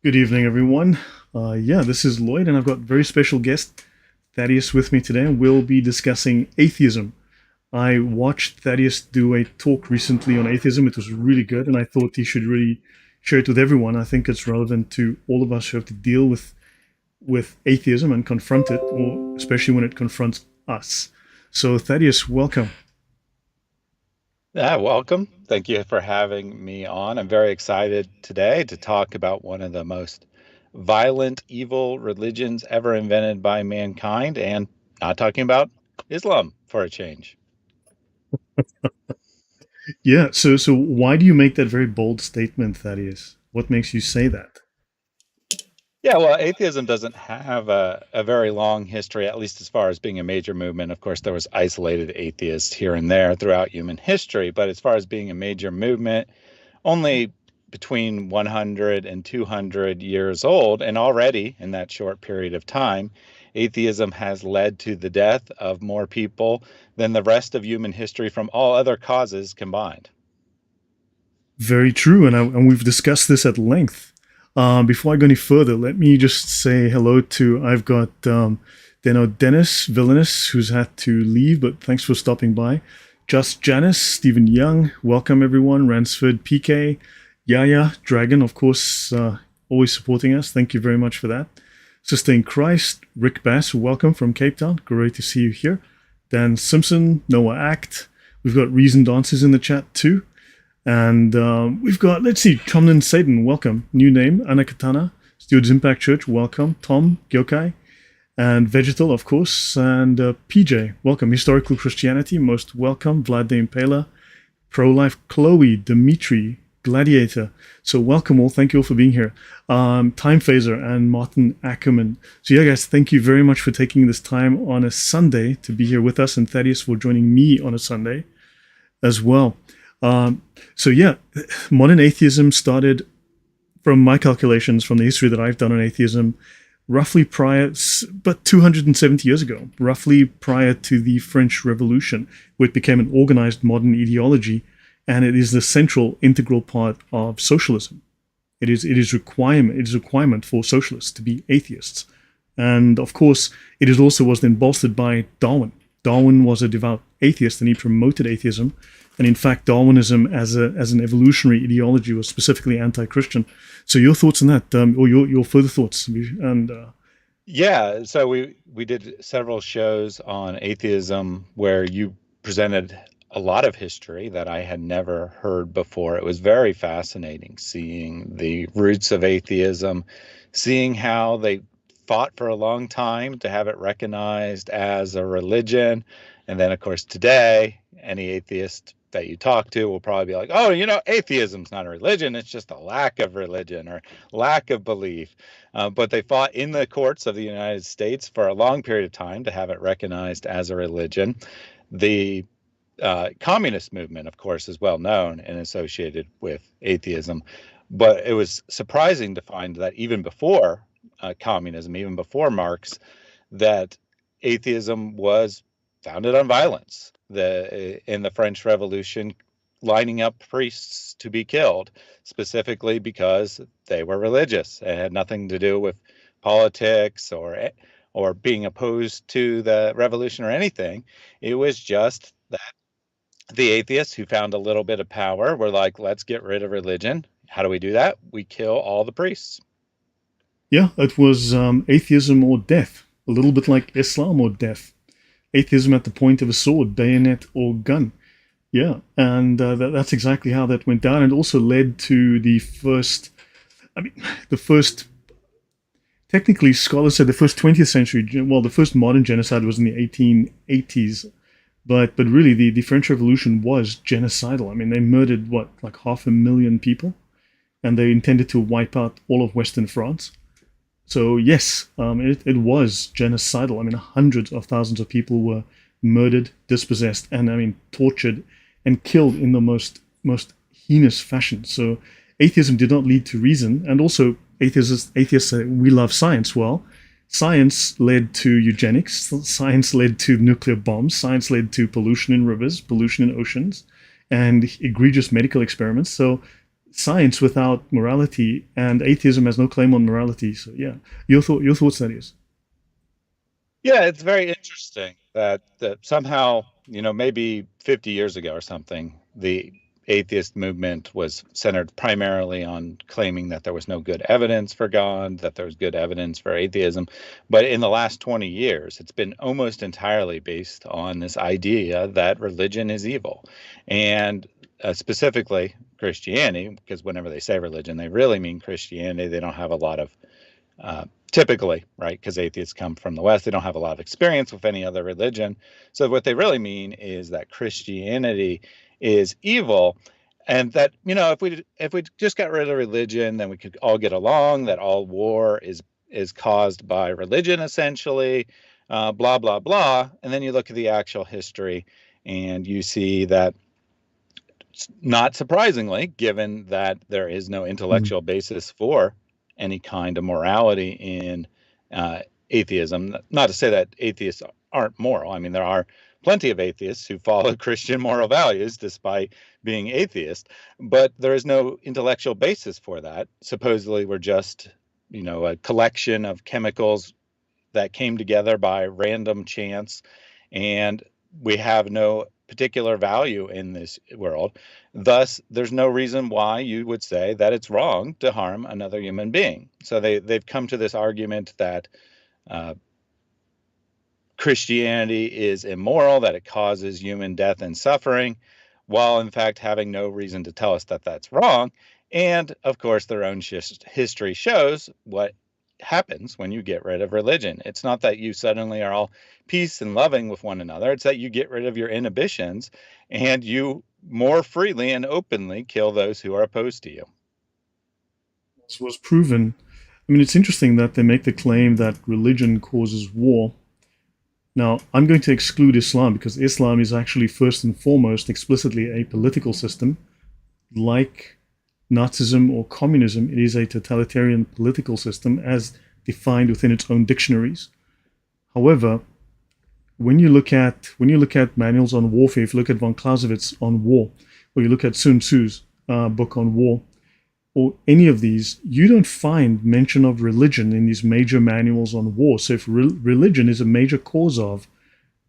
Good evening, everyone. This is Lloyd, and I've got a very special guest, Thaddeus, with me today, and we'll be discussing atheism. I watched Thaddeus do a talk recently on atheism. It was really good, and I thought he should really share it with everyone. I think it's relevant to all of us who have to deal with atheism and confront it, or especially when it confronts us. So, Thaddeus, welcome. Yeah, welcome. Thank you for having me on. I'm very excited today to talk about one of the most violent, evil religions ever invented by mankind, and not talking about Islam for a change. So why do you make that very bold statement, Thaddeus? What makes you say that? Yeah, well, atheism doesn't have a very long history, at least as far as being a major movement. Of course, there was isolated atheists here and there throughout human history, but as far as being a major movement, only between 100 and 200 years old, and already in that short period of time, atheism has led to the death of more people than the rest of human history from all other causes combined. Very true, and we've discussed this at length. Before I go any further, let me just say hello to I've got Dennis Villainous, who's had to leave, but thanks for stopping by. Just Janice, Stephen Young, welcome everyone. Ransford, PK, Yaya, Dragon, of course, always supporting us. Thank you very much for that. Sister in Christ, Rick Bass, welcome from Cape Town. Great to see you here. Dan Simpson, Noah Act. We've got Reasoned Answers in the chat too. And we've got, let's see, Chomnan Satan, welcome. New name, Anakatana. Stewards Impact Church, welcome. Tom, Gyokai. And Vegetal, of course. And PJ, welcome. Historical Christianity, most welcome. Vlad the Impaler. Pro-Life, Chloe, Dimitri, Gladiator. So welcome all. Thank you all for being here. Time Phaser and Martin Ackerman. So yeah, guys, thank you very much for taking this time on a Sunday to be here with us, and Thaddeus for joining me on a Sunday as well. Modern atheism started, from my calculations, from the history that I've done on atheism, roughly prior, but 270 years ago, roughly prior to the French Revolution, where it became an organized modern ideology, and it is the central, integral part of socialism. It is requirement for socialists to be atheists, and of course, it also was then bolstered by Darwin. Darwin was a devout atheist, and he promoted atheism. And in fact, Darwinism as an evolutionary ideology was specifically anti-Christian. So your thoughts on that, or your further thoughts? And Yeah, so we did several shows on atheism where you presented a lot of history that I had never heard before. It was very fascinating seeing the roots of atheism, seeing how they fought for a long time to have it recognized as a religion. And then, of course, today, any atheist that you talk to will probably be like, oh, atheism's not a religion. It's just a lack of religion or lack of belief. But they fought in the courts of the United States for a long period of time to have it recognized as a religion. The communist movement, of course, is well known and associated with atheism. But it was surprising to find that even before communism, even before Marx, that atheism was founded on violence. In the French Revolution, lining up priests to be killed, specifically because they were religious. It had nothing to do with politics or being opposed to the revolution or anything. It was just that the atheists who found a little bit of power were like, let's get rid of religion. How do we do that? We kill all the priests. yeah, it was atheism or death, a little bit like Islam or death. Atheism at the point of a sword, bayonet, or gun. Yeah, and that's exactly how that went down. And also led to the first, I mean, the first, technically, scholars say the first 20th century, well, the first modern genocide was in the 1880s. But really, the French Revolution was genocidal. I mean, they murdered, what, like 500,000 people? And they intended to wipe out all of Western France. So yes, it was genocidal. I mean, hundreds of thousands of people were murdered, dispossessed, and I mean tortured and killed in the most heinous fashion. So atheism did not lead to reason, and also atheists say we love science. Well, science led to eugenics. Science led to nuclear bombs. Science led to pollution in rivers, pollution in oceans, and egregious medical experiments. So science without morality, and atheism has no claim on morality. So yeah, your thoughts, that is. Yeah, it's very interesting that somehow, maybe 50 years ago or something, the atheist movement was centered primarily on claiming that there was no good evidence for God, that there was good evidence for atheism. But in the last 20 years, it's been almost entirely based on this idea that religion is evil. And specifically Christianity, because whenever they say religion, they really mean Christianity. They don't have a lot of typically, right? Because atheists come from the West, they don't have a lot of experience with any other religion. So what they really mean is that Christianity is evil, and that if we just got rid of religion, then we could all get along. That all war is caused by religion, essentially. Blah blah blah. And then you look at the actual history, and you see that, not surprisingly, given that there is no Mm. intellectual basis for any kind of morality in atheism. Not to say that atheists aren't moral. I mean, there are plenty of atheists who follow Christian moral values despite being atheist, but there is no intellectual basis for that. Supposedly, we're just, a collection of chemicals that came together by random chance, and we have no particular value in this world. Thus, there's no reason why you would say that it's wrong to harm another human being. So they've come to this argument that uh, Christianity is immoral, that it causes human death and suffering, while in fact having no reason to tell us that that's wrong. And of course, their own history shows what happens when you get rid of religion. It's not that you suddenly are all peace and loving with one another, it's that you get rid of your inhibitions and you more freely and openly kill those who are opposed to you. This was proven. I mean, it's interesting that they make the claim that religion causes war. Now, I'm going to exclude Islam because Islam is actually first and foremost explicitly a political system. Like Nazism or communism, it is a totalitarian political system as defined within its own dictionaries. However, when you look at manuals on warfare, if you look at von Clausewitz on war, or you look at Sun Tzu's book on war, or any of these, you don't find mention of religion in these major manuals on war. So if religion is a major cause of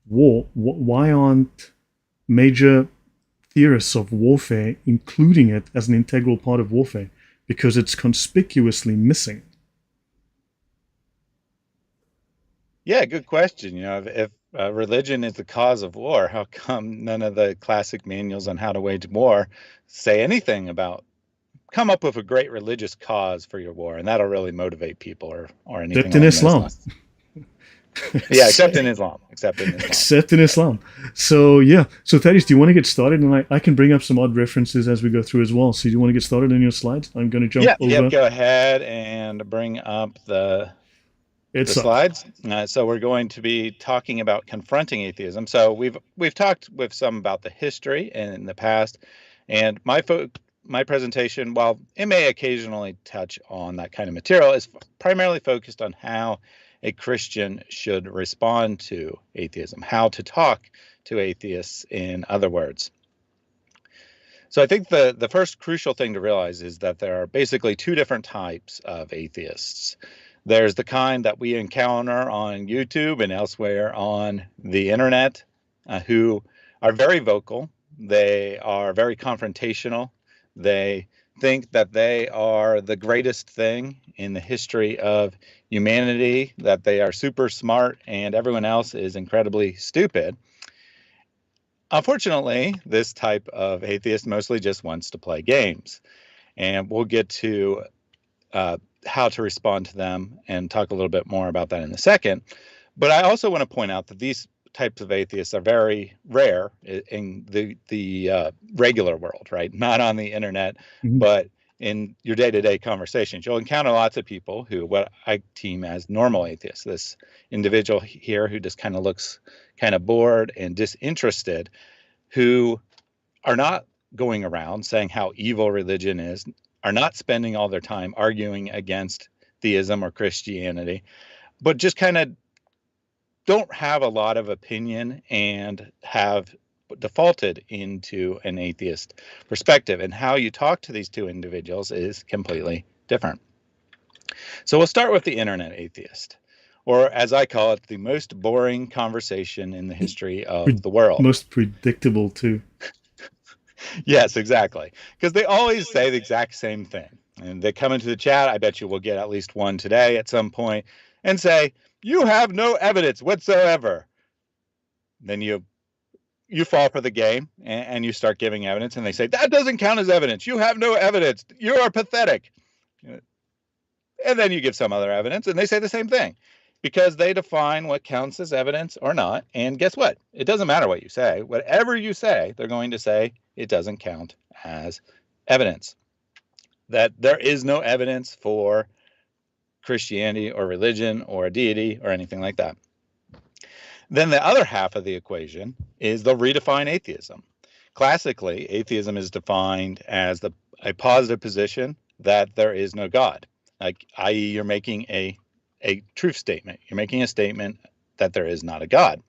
war, why aren't major theorists of warfare including it as an integral part of warfare? Because it's conspicuously missing. Yeah, good question. If religion is the cause of war, how come none of the classic manuals on how to wage war say anything about come up with a great religious cause for your war, and that'll really motivate people, or anything Except in along those Islam. lines? Yeah, except in Islam. Except in Islam. Except in Islam. So yeah. So Thaddeus, do you want to get started? And I can bring up some odd references as we go through as well. So do you want to get started on your slides? I'm going to jump Yeah, yep. over. Go ahead and bring up the It's up. slides. So we're going to be talking about confronting atheism. So we've talked with some about the history in the past, and my presentation, while it may occasionally touch on that kind of material, is primarily focused on how a Christian should respond to atheism, how to talk to atheists, in other words. So I think the first crucial thing to realize is that there are basically two different types of atheists. There's the kind that we encounter on YouTube and elsewhere on the internet, who are very vocal. They are very confrontational. They think that they are the greatest thing in the history of humanity, that they are super smart and everyone else is incredibly stupid. Unfortunately, this type of atheist mostly just wants to play games. And we'll get to how to respond to them and talk a little bit more about that in a second. But I also want to point out that these types of atheists are very rare in the regular world, right? Not on the internet, Mhm. but in your day-to-day conversations. You'll encounter lots of people who, what I deem as normal atheists, this individual here who just kind of looks kind of bored and disinterested, who are not going around saying how evil religion is, are not spending all their time arguing against theism or Christianity, but just kind of don't have a lot of opinion and have defaulted into an atheist perspective, and how you talk to these two individuals is completely different. So we'll start with the internet atheist, or as I call it, the most boring conversation in the history of the world. Most predictable too. Yes, exactly. Because they always say the exact same thing. And they come into the chat, I bet you we'll get at least one today at some point, and say, you have no evidence whatsoever. Then you fall for the game and you start giving evidence, and they say, that doesn't count as evidence. You have no evidence. You are pathetic. And then you give some other evidence, and they say the same thing, because they define what counts as evidence or not. And guess what? It doesn't matter what you say. Whatever you say, they're going to say it doesn't count as evidence. That there is no evidence for Christianity or religion or a deity or anything like that. Then the other half of the equation is they'll redefine atheism. Classically, atheism is defined as a positive position that there is no God. Like, i.e., you're making a truth statement. You're making a statement that there is not a God.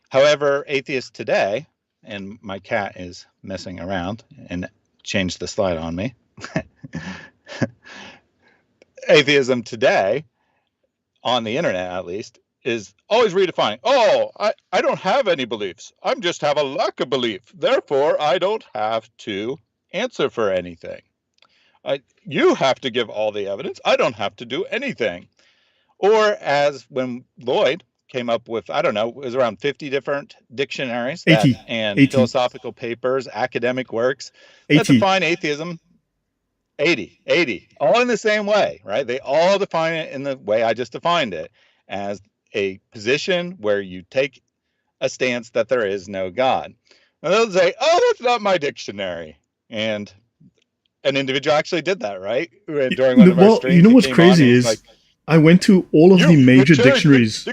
However, atheists today, and my cat is messing around and changed the slide on me. Atheism today, on the internet at least, is always redefining. Oh, I don't have any beliefs. I just have a lack of belief. Therefore, I don't have to answer for anything. You have to give all the evidence. I don't have to do anything. Or as when Lloyd came up with, I don't know, it was around 50 different dictionaries and 80. philosophical papers, academic works that 80. define atheism. 80, all in the same way, right? They all define it in the way I just defined it, as a position where you take a stance that there is no God. And they'll say, oh, that's not my dictionary. And an individual actually did that, right? During one of our streams. You know what's crazy is, like, I went to all of the major dictionaries.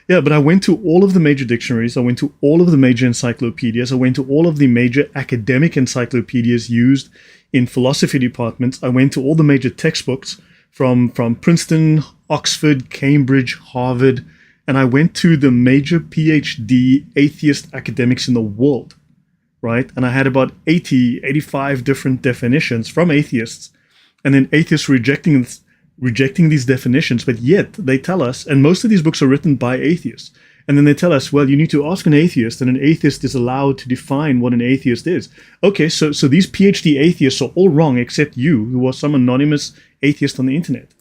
Yeah, but I went to all of the major dictionaries. I went to all of the major encyclopedias. I went to all of the major academic encyclopedias used in philosophy departments. I went to all the major textbooks from Princeton, Oxford, Cambridge, Harvard, and I went to the major PhD atheist academics in the world, right? And I had about 85 different definitions from atheists, and then atheists rejecting these definitions, but yet they tell us, and most of these books are written by atheists, and then they tell us, well, you need to ask an atheist, and an atheist is allowed to define what an atheist is. Okay, so these PhD atheists are all wrong except you, who are some anonymous atheist on the internet.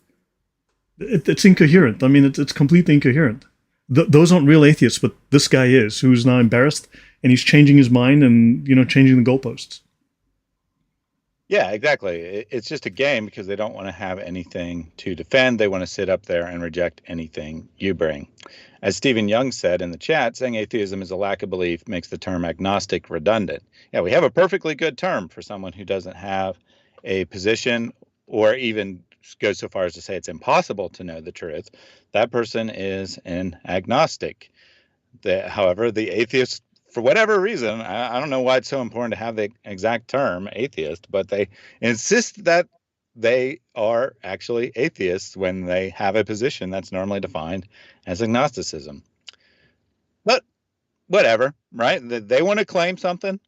It's incoherent. I mean, it's completely incoherent. Those aren't real atheists, but this guy is, who's now embarrassed, and he's changing his mind and, changing the goalposts. Yeah, exactly. It's just a game because they don't want to have anything to defend. They want to sit up there and reject anything you bring. As Stephen Young said in the chat, saying atheism is a lack of belief makes the term agnostic redundant. Yeah, we have a perfectly good term for someone who doesn't have a position, or even goes so far as to say it's impossible to know the truth. That person is an agnostic. However, the atheist, for whatever reason, I don't know why it's so important to have the exact term atheist, but they insist that they are actually atheists when they have a position that's normally defined as agnosticism. But whatever, right? They want to claim something.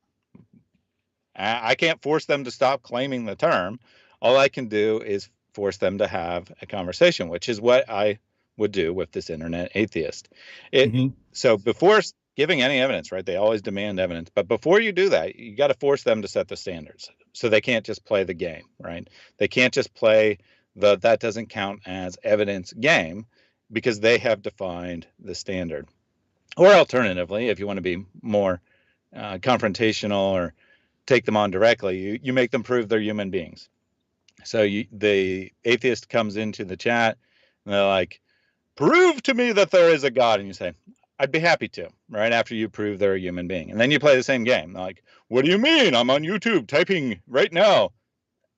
I can't force them to stop claiming the term. All I can do is force them to have a conversation, which is what I would do with this internet atheist. So before giving any evidence, right, they always demand evidence. But before you do that, you got to force them to set the standards. So they can't just play the game, right? They can't just play that doesn't count as evidence game, because they have defined the standard. Or alternatively, if you want to be more confrontational or take them on directly, you make them prove they're human beings. So the atheist comes into the chat and they're like, prove to me that there is a God. And you say, I'd be happy to, right after you prove they're a human being. And then you play the same game. They're like, what do you mean? I'm on YouTube typing right now.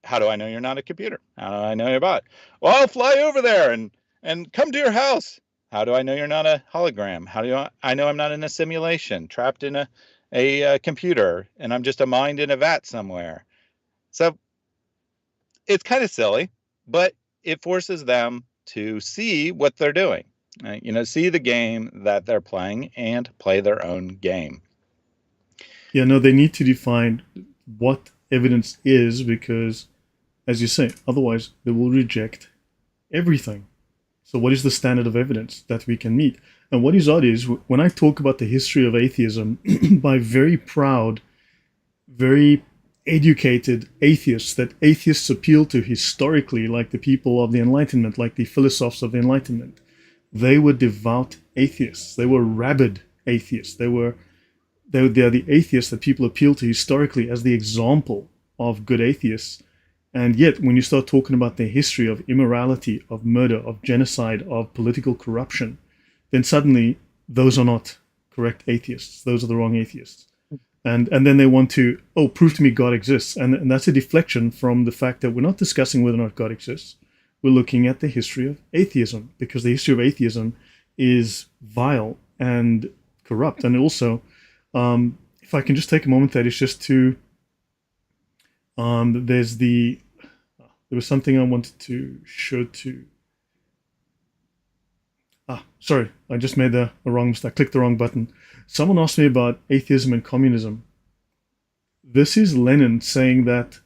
How do I know you're not a computer? How do I know you're a bot? Well, I'll fly over there and come to your house. How do I know you're not a hologram? How do I know I'm not in a simulation, trapped in a computer, and I'm just a mind in a vat somewhere? So it's kind of silly, but it forces them to see what they're doing. See the game that they're playing and play their own game. Yeah, no, they need to define what evidence is because, as you say, otherwise they will reject everything. So, what is the standard of evidence that we can meet? And what is odd is when I talk about the history of atheism by very proud, very educated atheists that atheists appeal to historically, like the people of the Enlightenment, like the philosophers of the Enlightenment, they were devout atheists. They were rabid atheists. They are the atheists that people appeal to historically as the example of good atheists. And yet, when you start talking about their history of immorality, of murder, of genocide, of political corruption, then suddenly those are not correct atheists. Those are the wrong atheists. And then they want to, oh, prove to me God exists. And that's a deflection from the fact that we're not discussing whether or not God exists. We're looking at the history of atheism, because the history of atheism is vile and corrupt. And also, if I can just take a moment, that is just to, there was something I wanted to show to. Sorry, I just made a wrong mistake. I clicked the wrong button. Someone asked me about atheism and communism. This is Lenin saying that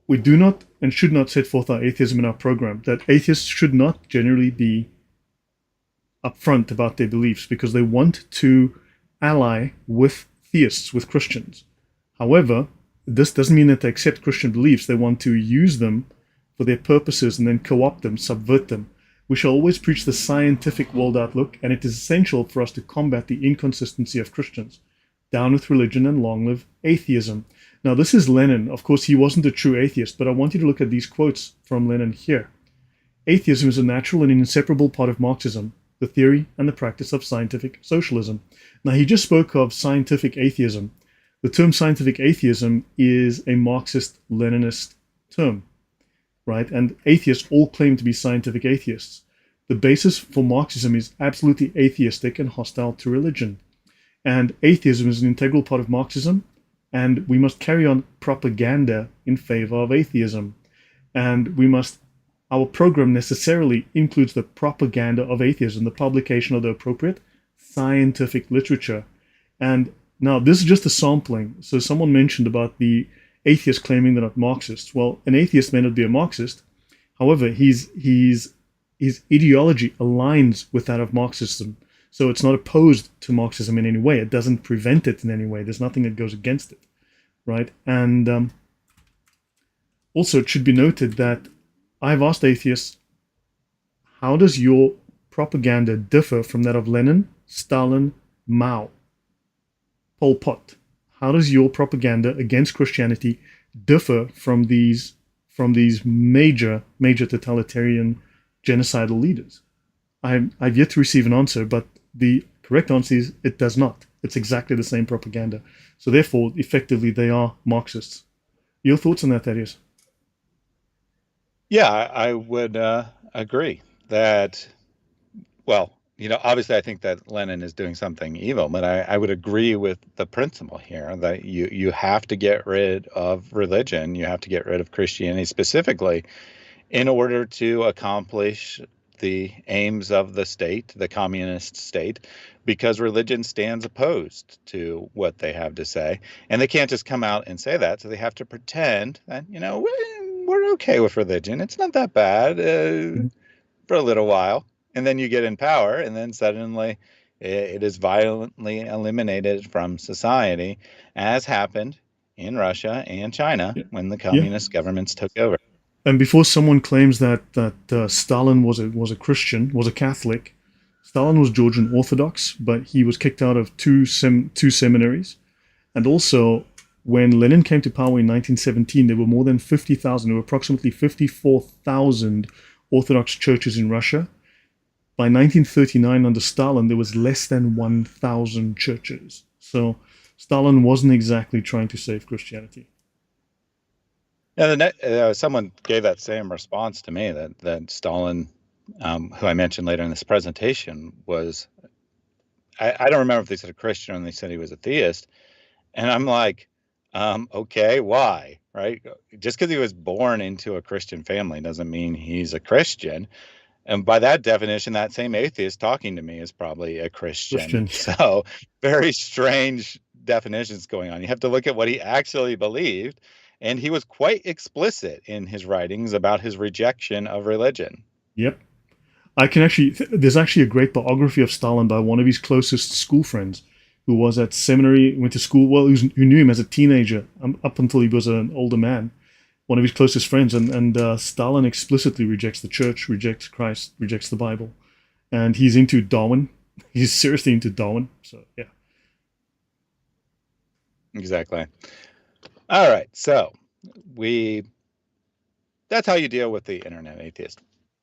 we do not and should not set forth our atheism in our program, that atheists should not generally be upfront about their beliefs because they want to ally with theists, with Christians. However, this doesn't mean that they accept Christian beliefs. They want to use them for their purposes and then co-opt them, subvert them. We shall always preach the scientific world outlook, and it is essential for us to combat the inconsistency of Christians. Down with religion and long live atheism. Now, this is Lenin. Of course, he wasn't a true atheist, but I want you to look at these quotes from Lenin here. Atheism is a natural and inseparable part of Marxism, the theory and the practice of scientific socialism. Now, he just spoke of scientific atheism. The term scientific atheism is a Marxist-Leninist term, right? And atheists all claim to be scientific atheists. The basis for Marxism is absolutely atheistic and hostile to religion. And atheism is an integral part of Marxism, and we must carry on propaganda in favor of atheism. And our program necessarily includes the propaganda of atheism, the publication of the appropriate scientific literature. And now, this is just a sampling. So someone mentioned about the atheist claiming they're not Marxists. Well, an atheist may not be a Marxist. However, his ideology aligns with that of Marxism. So it's not opposed to Marxism in any way. It doesn't prevent it in any way. There's nothing that goes against it, right? And also, it should be noted that I've asked atheists, how does your propaganda differ from that of Lenin, Stalin, Mao, Pol Pot? How does your propaganda against Christianity differ from these major totalitarian genocidal leaders? I've yet to receive an answer, but the correct answer is it does not. It's exactly the same propaganda. So therefore, effectively, they are Marxists. Your thoughts on that, Thaddeus? Yeah, I would agree that, well, obviously I think that Lenin is doing something evil, but I would agree with the principle here that you have to get rid of religion, you have to get rid of Christianity specifically in order to accomplish the aims of the state, the communist state, because religion stands opposed to what they have to say. And they can't just come out and say that. So they have to pretend that, we're okay with religion. It's not that bad for a little while. And then you get in power, and then suddenly it is violently eliminated from society, as happened in Russia and China Yeah. when the Yeah. communist governments took over. And before someone claims that Stalin was a Christian, was a Catholic, Stalin was Georgian Orthodox, but he was kicked out of two seminaries. And also, when Lenin came to power in 1917, there were more than 50,000. There were approximately 54,000 Orthodox churches in Russia. By 1939, under Stalin, there was less than 1,000 churches. So Stalin wasn't exactly trying to save Christianity. And someone gave that same response to me that Stalin, who I mentioned later in this presentation, was, I don't remember if they said a Christian or they said he was a theist. And I'm like, okay, why? Right? Just because he was born into a Christian family doesn't mean he's a Christian. And by that definition, that same atheist talking to me is probably a Christian. Christian. So very strange definitions going on. You have to look at what he actually believed. And he was quite explicit in his writings about his rejection of religion. Yep. I can actually, there's actually a great biography of Stalin by one of his closest school friends who was at seminary, went to school, well, who knew him as a teenager up until he was an older man. One of his closest friends, and Stalin explicitly rejects the church, rejects Christ, rejects the Bible, and he's into Darwin. He's seriously into Darwin. So yeah. Exactly. All right. So that's how you deal with the internet atheist.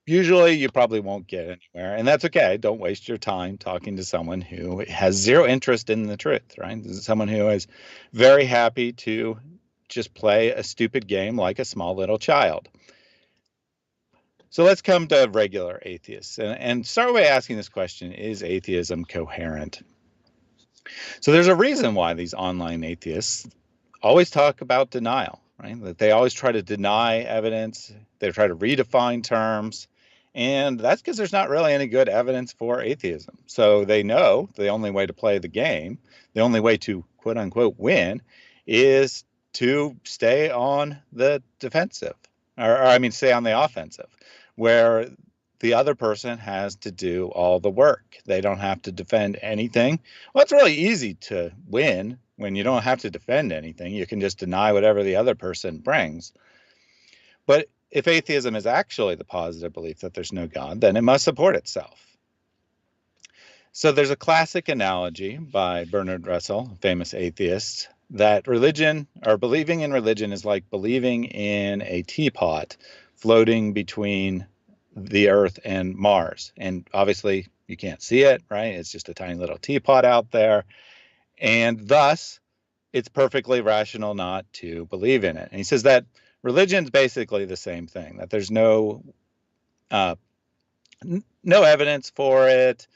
Usually you probably won't get anywhere, and that's okay. Don't waste your time talking to someone who has zero interest in the truth, right? This is someone who is very happy to just play a stupid game like a small little child. So let's come to regular atheists and start by asking this question: is atheism coherent? So there's a reason why these online atheists always talk about denial, right? That they always try to deny evidence, they try to redefine terms, and that's because there's not really any good evidence for atheism. So they know the only way to play the game, the only way to quote unquote win, is to stay on the defensive, or I mean, stay on the offensive, where the other person has to do all the work. They don't have to defend anything. Well, it's really easy to win when you don't have to defend anything. You can just deny whatever the other person brings. But if atheism is actually the positive belief that there's no God, then it must support itself. So there's a classic analogy by Bernard Russell, a famous atheist, that religion, or believing in religion, is like believing in a teapot floating between the Earth and Mars. And obviously you can't see it, right? It's just a tiny little teapot out there. And thus, it's perfectly rational not to believe in it. And he says that religion's basically the same thing, that there's no evidence for it.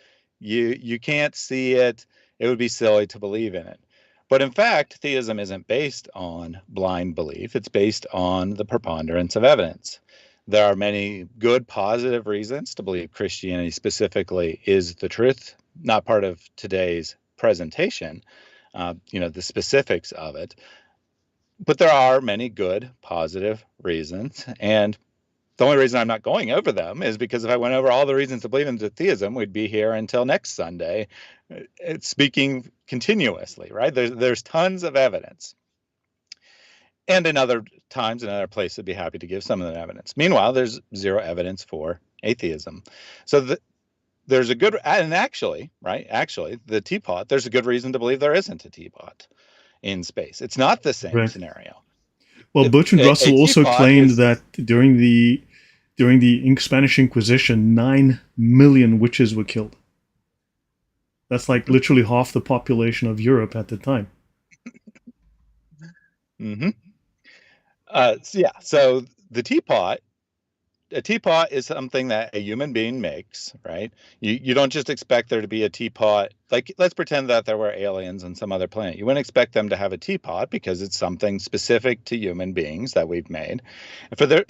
You can't see it. It would be silly to believe in it. But in fact, theism isn't based on blind belief. It's based on the preponderance of evidence. There are many good, positive reasons to believe Christianity specifically is the truth, not part of today's presentation, the specifics of it. But there are many good, positive reasons. And the only reason I'm not going over them is because if I went over all the reasons to believe in theism, we'd be here until next Sunday, speaking continuously, right? There's tons of evidence. And in other times, in other places, I'd be happy to give some of that evidence. Meanwhile, there's zero evidence for atheism. So there's a good, and actually, the teapot, there's a good reason to believe there isn't a teapot in space. It's not the same scenario. Well, Bertrand Russell also claimed that during the Spanish Inquisition, 9 million witches were killed. That's like literally half the population of Europe at the time. Mm-hmm. So the teapot, a teapot is something that a human being makes, right? You don't just expect there to be a teapot. Like, let's pretend that there were aliens on some other planet. You wouldn't expect them to have a teapot because it's something specific to human beings that we've made.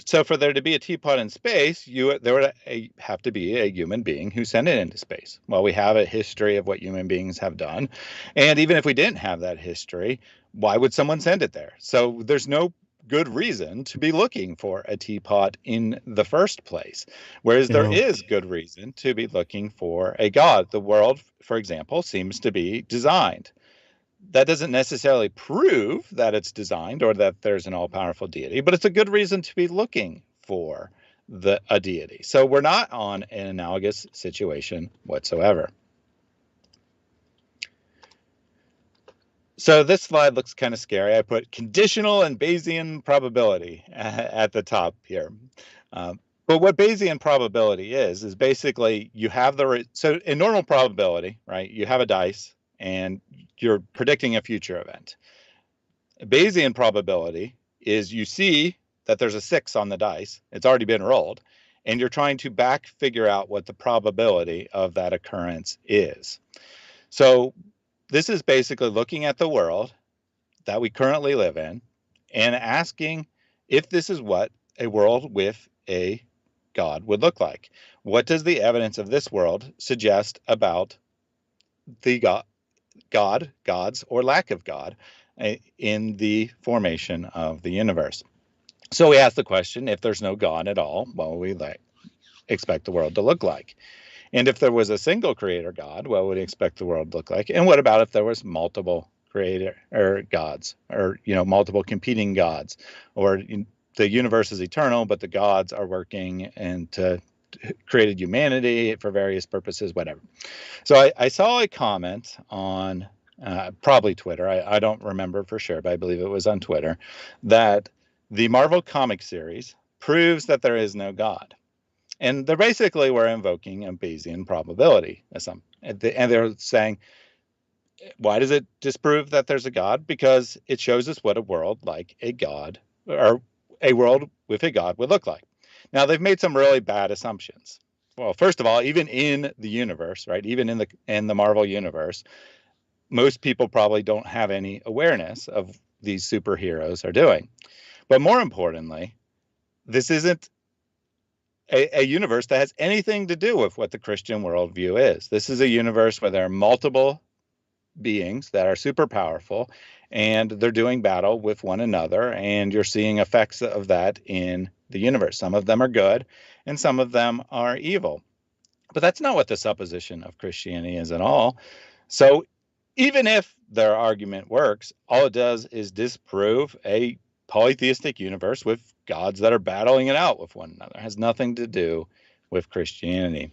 So for there to be a teapot in space, there would have to be a human being who sent it into space. Well, we have a history of what human beings have done. And even if we didn't have that history, why would someone send it there? So there's no good reason to be looking for a teapot in the first place, whereas there is good reason to be looking for a God. The world, for example, seems to be designed. That doesn't necessarily prove that it's designed or that there's an all-powerful deity, but it's a good reason to be looking for a deity. So we're not on an analogous situation whatsoever. So this slide looks kind of scary. I put conditional and Bayesian probability at the top here. But what Bayesian probability is basically you have so in normal probability, right, you have a dice and you're predicting a future event. Bayesian probability is you see that there's a 6 on the dice. It's already been rolled. And you're trying to figure out what the probability of that occurrence is. So this is basically looking at the world that we currently live in and asking if this is what a world with a God would look like. What does the evidence of this world suggest about the God, God, gods, or lack of God in the formation of the universe. So we ask the question, if there's no God at all, what would we expect the world to look like? And if there was a single creator God, what would we expect the world to look like? And what about if there was multiple creator or gods, or multiple competing gods, or the universe is eternal, but the gods are working and created humanity for various purposes, whatever. So I saw a comment on probably Twitter. I don't remember for sure, but I believe it was on Twitter, that the Marvel comic series proves that there is no God. And they're basically were invoking a Bayesian probability. And they're saying, why does it disprove that there's a God? Because it shows us what a world like a God, or a world with a God, would look like. Now, they've made some really bad assumptions. Well, first of all, even in the universe, right? Even in the Marvel universe, most people probably don't have any awareness of these superheroes are doing. But more importantly, this isn't a universe that has anything to do with what the Christian worldview is. This is a universe where there are multiple beings that are super powerful, and they're doing battle with one another, and you're seeing effects of that in the universe. Some of them are good, and some of them are evil. But that's not what the supposition of Christianity is at all. So even if their argument works, all it does is disprove a polytheistic universe with gods that are battling it out with one another. It has nothing to do with Christianity.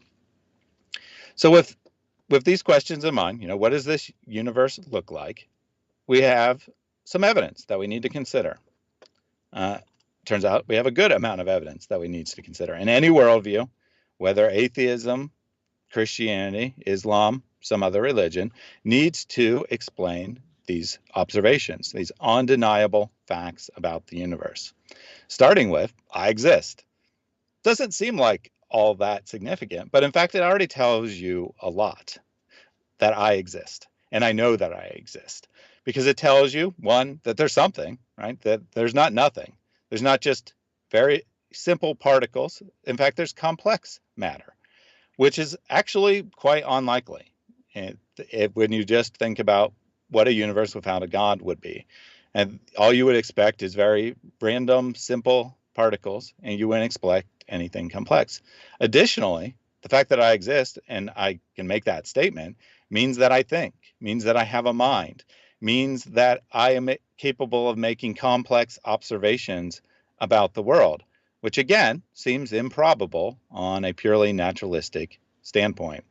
So with these questions in mind, what does this universe look like? We have some evidence that we need to consider. Turns out we have a good amount of evidence that we need to consider. In any worldview, whether atheism, Christianity, Islam, some other religion, needs to explain these observations, these undeniable facts about the universe. Starting with, I exist. Doesn't seem like all that significant, but in fact, it already tells you a lot that I exist. And I know that I exist because it tells you, one, that there's something, right? That there's not nothing. There's not just very simple particles. In fact, there's complex matter, which is actually quite unlikely when you just think about what a universe without a God would be. And all you would expect is very random, simple particles, and you wouldn't expect anything complex. Additionally, the fact that I exist and I can make that statement means that I think, means that I have a mind, means that I am capable of making complex observations about the world, which again seems improbable on a purely naturalistic standpoint.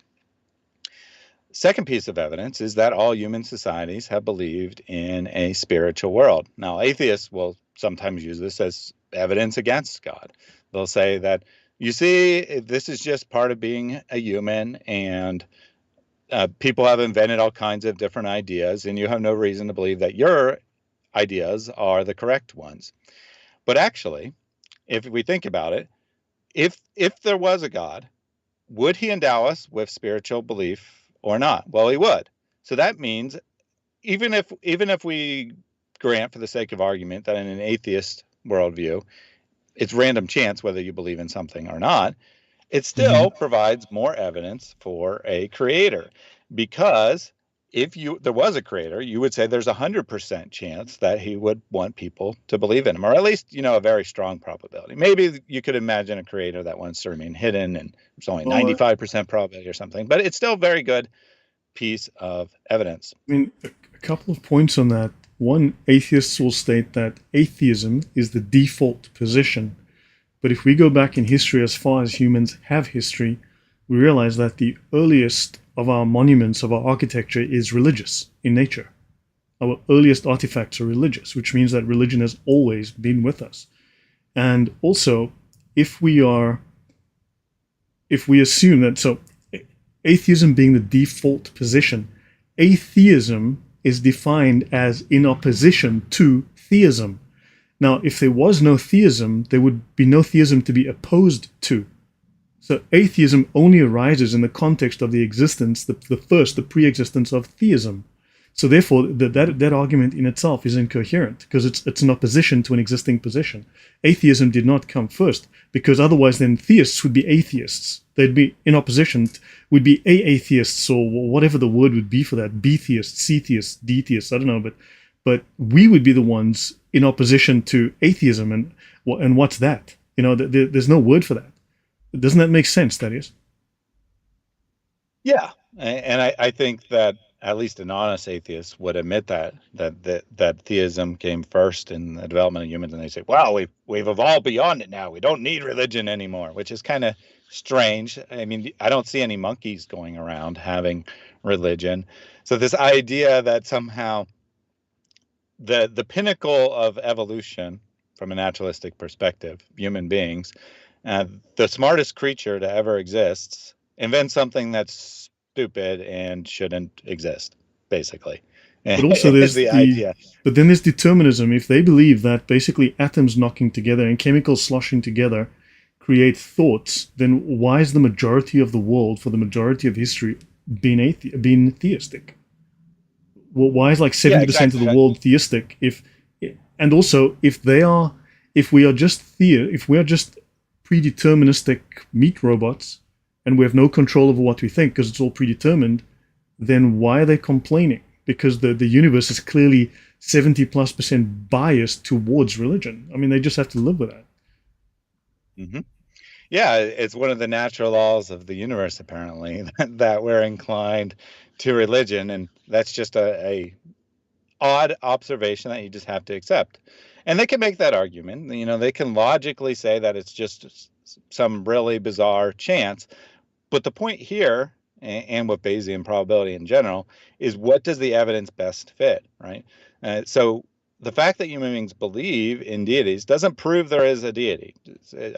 Second piece of evidence is that all human societies have believed in a spiritual world. Now, atheists will sometimes use this as evidence against God. They'll say that, you see, this is just part of being a human, and people have invented all kinds of different ideas, and you have no reason to believe that your ideas are the correct ones. But actually, if we think about it, if there was a God, would he endow us with spiritual belief or not? Well, he would. So that means even if we grant, for the sake of argument, that in an atheist worldview, it's random chance whether you believe in something or not, it still provides more evidence for a creator. Because if there was a creator, you would say there's 100% chance that he would want people to believe in him, or at least, a very strong probability. Maybe you could imagine a creator that wants to remain hidden and it's only 95% probability or something, but it's still a very good piece of evidence. I mean, a couple of points on that. One, atheists will state that atheism is the default position. But if we go back in history, as far as humans have history, we realize that the earliest of our monuments, of our architecture, is religious in nature. Our earliest artifacts are religious, which means that religion has always been with us. And also, if we assume that, so atheism being the default position, atheism is defined as in opposition to theism. Now, if there was no theism, there would be no theism to be opposed to. So atheism only arises in the context of the existence, the pre-existence of theism. So therefore, that argument in itself is incoherent because it's in opposition to an existing position. Atheism did not come first because otherwise then theists would be atheists. They'd be in opposition, would be atheists or whatever the word would be for that. B theists, C theists, D theists. I don't know, but we would be the ones in opposition to atheism, and what's that? There's no word for that. Doesn't that make sense? That is. Yeah, and I think that at least an honest atheist would admit that theism came first in the development of humans, and they say, "Well, we've evolved beyond it now. We don't need religion anymore," which is kind of strange. I mean, I don't see any monkeys going around having religion. So this idea that somehow the pinnacle of evolution from a naturalistic perspective, human beings, the smartest creature to ever exist, invents something that's stupid and shouldn't exist, basically. But also Is there's the idea. but then there's determinism. If they believe that basically atoms knocking together and chemicals sloshing together create thoughts, then why is the majority of the world, for the majority of history, been theistic? Well, why is like Yeah, 70% of exactly. the world theistic? And also if we are just predeterministic meat robots and we have no control over what we think because it's all predetermined, then why are they complaining? Because the universe is clearly 70+% biased towards religion. I mean, they just have to live with that. Hmm. Yeah, it's one of the natural laws of the universe, apparently, that we're inclined to religion, and that's just a odd observation that you just have to accept. And they can make that argument. They can logically say that it's just some really bizarre chance. But the point here, and with Bayesian probability in general, is what does the evidence best fit, right? So the fact that human beings believe in deities doesn't prove there is a deity.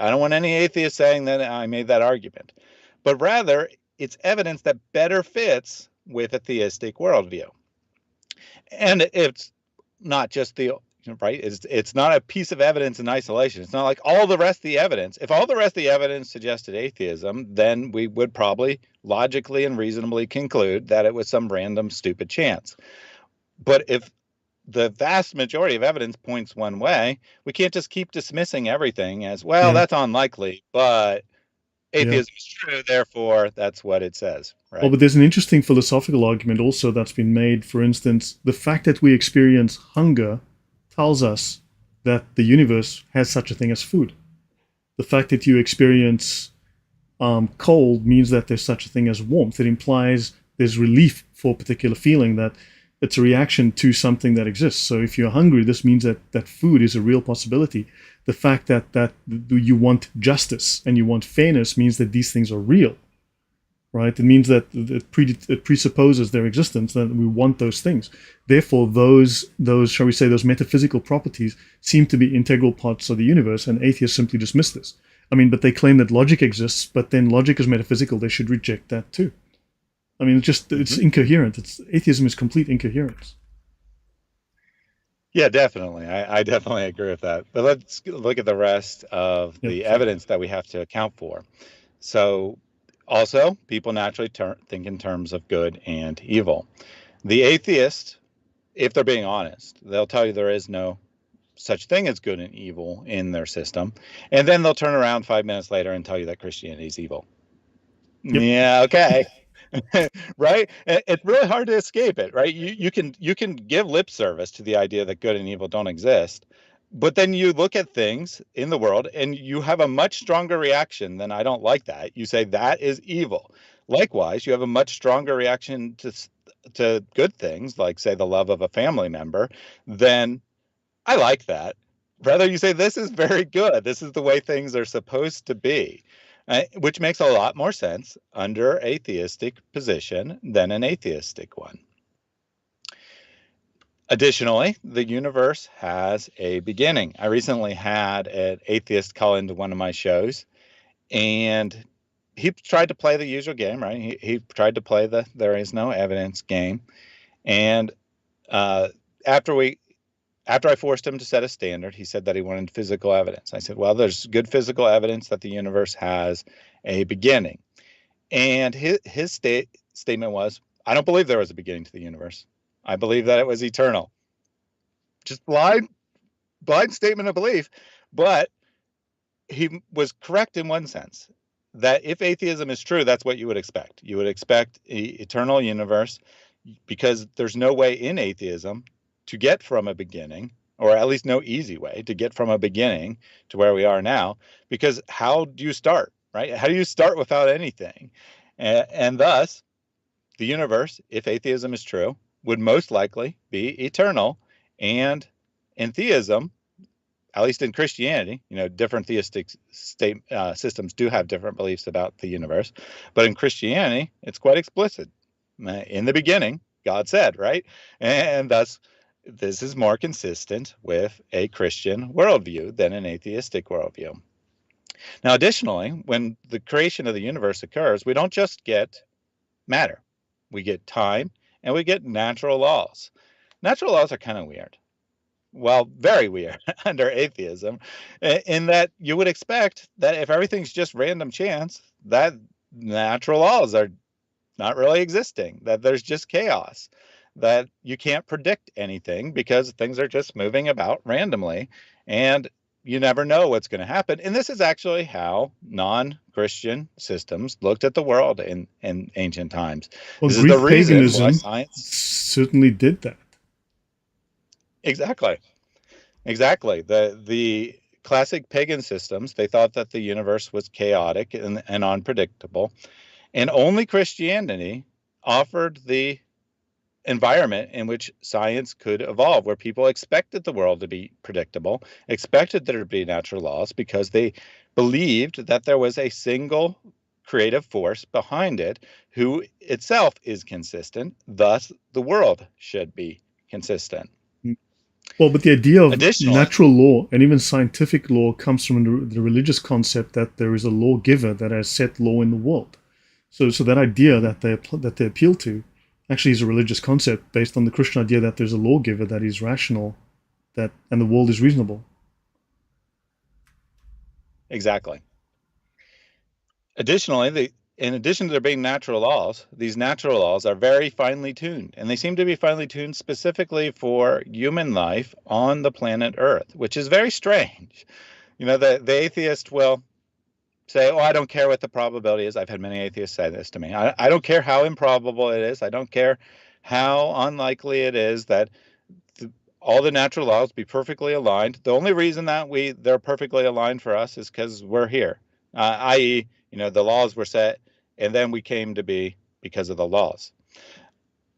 I don't want any atheist saying that I made that argument, but rather it's evidence that better fits with a theistic worldview. And it's not just right. It's not a piece of evidence in isolation. It's not like all the rest of the evidence. If all the rest of the evidence suggested atheism, then we would probably logically and reasonably conclude that it was some random stupid chance. But if the vast majority of evidence points one way, we can't just keep dismissing everything as, well, Yeah, that's unlikely, but yeah. atheism is true, therefore that's what it says, Well, right? but there's an interesting philosophical argument also that's been made. For instance, the fact that we experience hunger tells us that the universe has such a thing as food. The fact that you experience cold means that there's such a thing as warmth. It implies there's relief for a particular feeling, that it's a reaction to something that exists. So if you're hungry, this means that food is a real possibility. The fact that you want justice and you want fairness means that these things are real, right? It means that it presupposes their existence, that we want those things. Therefore, those shall we say, those metaphysical properties seem to be integral parts of the universe, and atheists simply dismiss this. I mean, but they claim that logic exists, but then logic is metaphysical. They should reject that too. I mean, it's Mm-hmm. incoherent. Atheism is complete incoherence. Yeah, definitely. I definitely agree with that. But let's look at the rest of Yep, the sure. evidence that we have to account for. So, also, people naturally think in terms of good and evil. The atheist, if they're being honest, they'll tell you there is no such thing as good and evil in their system. And then they'll turn around 5 minutes later and tell you that Christianity is evil. Yep. Yeah, okay. Right? It's really hard to escape it, right? You can give lip service to the idea that good and evil don't exist, but then you look at things in the world and you have a much stronger reaction than, I don't like that. You say that is evil. Likewise, you have a much stronger reaction to good things, like say the love of a family member, than I like that. Rather, you say this is very good. This is the way things are supposed to be, which makes a lot more sense under a theistic position than an atheistic one. Additionally, the universe has a beginning. I recently had an atheist call into one of my shows, and he tried to play the usual game, right? He tried to play the there is no evidence game. And uh, after we after I forced him to set a standard, he said that he wanted physical evidence. I said, well, there's good physical evidence that the universe has a beginning. And his statement was, I don't believe there was a beginning to the universe. I believe that it was eternal. Just blind statement of belief, but he was correct in one sense, that if atheism is true, that's what you would expect. You would expect an eternal universe, because there's no way in atheism to get from a beginning, or at least no easy way to get from a beginning to where we are now, because how do you start, right? How do you start without anything? And thus, the universe, if atheism is true, would most likely be eternal. And in theism, at least in Christianity, different theistic systems do have different beliefs about the universe. But in Christianity, it's quite explicit. In the beginning, God said, right? And thus, this is more consistent with a Christian worldview than an atheistic worldview. Now, additionally, when the creation of the universe occurs, we don't just get matter. We get time, and we get natural laws. Natural laws are kind of weird. Well, very weird under atheism, in that you would expect that if everything's just random chance, that natural laws are not really existing, that there's just chaos, that you can't predict anything because things are just moving about randomly, and you never know what's going to happen. And this is actually how non-Christian systems looked at the world in ancient times. Well, This is the Greek reason why paganism science... certainly did that. Exactly. Exactly. The classic pagan systems, they thought that the universe was chaotic and unpredictable, and only Christianity offered the environment in which science could evolve, where people expected the world to be predictable, expected there to be natural laws, because they believed that there was a single creative force behind it who itself is consistent, thus the world should be consistent. Well, but the idea of Additionally, natural law and even scientific law comes from the religious concept that there is a lawgiver that has set law in the world. So that idea that they appeal to actually is a religious concept based on the Christian idea that there's a lawgiver that is rational, and the world is reasonable. exactly. Additionally, in addition to there being natural laws, these natural laws are very finely tuned, and they seem to be finely tuned specifically for human life on the planet Earth, which is very strange. The atheist will say, "Oh, I don't care what the probability is." I've had many atheists say this to me. I don't care how improbable it is. I don't care how unlikely it is that all the natural laws be perfectly aligned. The only reason that they're perfectly aligned for us is because we're here, i.e., the laws were set, and then we came to be because of the laws.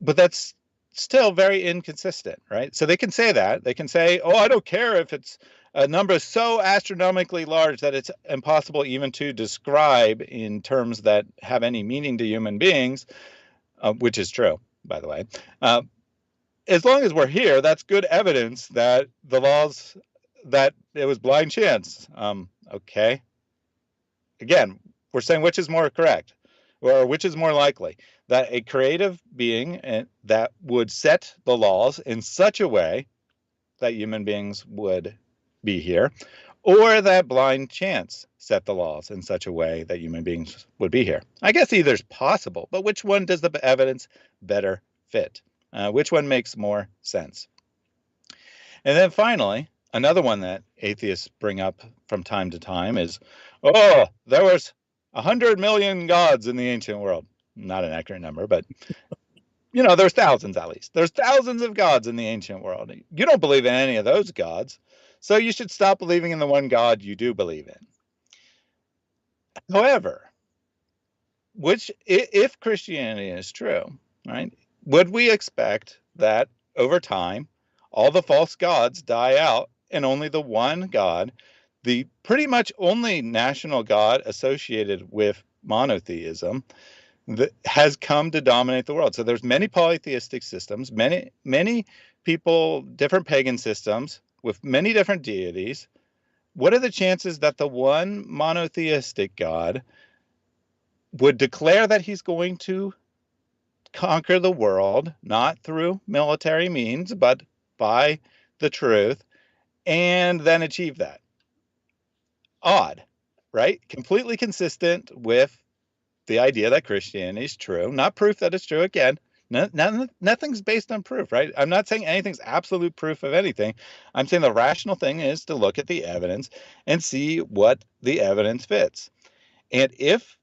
But that's still very inconsistent, right? So they can say that. They can say, "Oh, I don't care if it's a number so astronomically large that it's impossible even to describe in terms that have any meaning to human beings," which is true, by the way. As long as we're here, that's good evidence that the laws, that it was blind chance. Okay. Again, we're saying which is more correct, or which is more likely, that a creative being that would set the laws in such a way that human beings would be here, or that blind chance set the laws in such a way that human beings would be here. I guess either's possible, but which one does the evidence better fit? Which one makes more sense? And then finally, another one that atheists bring up from time to time is, "Oh, there was 100 million gods in the ancient world." Not an accurate number, but there's thousands at least. There's thousands of gods in the ancient world. You don't believe in any of those gods, so you should stop believing in the one God you do believe in. However, if Christianity is true, right, would we expect that over time all the false gods die out and only the one God, the pretty much only national God associated with monotheism, that has come to dominate the world? So there's many polytheistic systems, many people, different pagan systems with many different deities. What are the chances that the one monotheistic God would declare that he's going to conquer the world, not through military means, but by the truth, and then achieve that? Odd, right? Completely consistent with the idea that Christianity is true. Not proof that it's true, again, Nothing's based on proof, right? I'm not saying anything's absolute proof of anything. I'm saying the rational thing is to look at the evidence and see what the evidence fits. And if,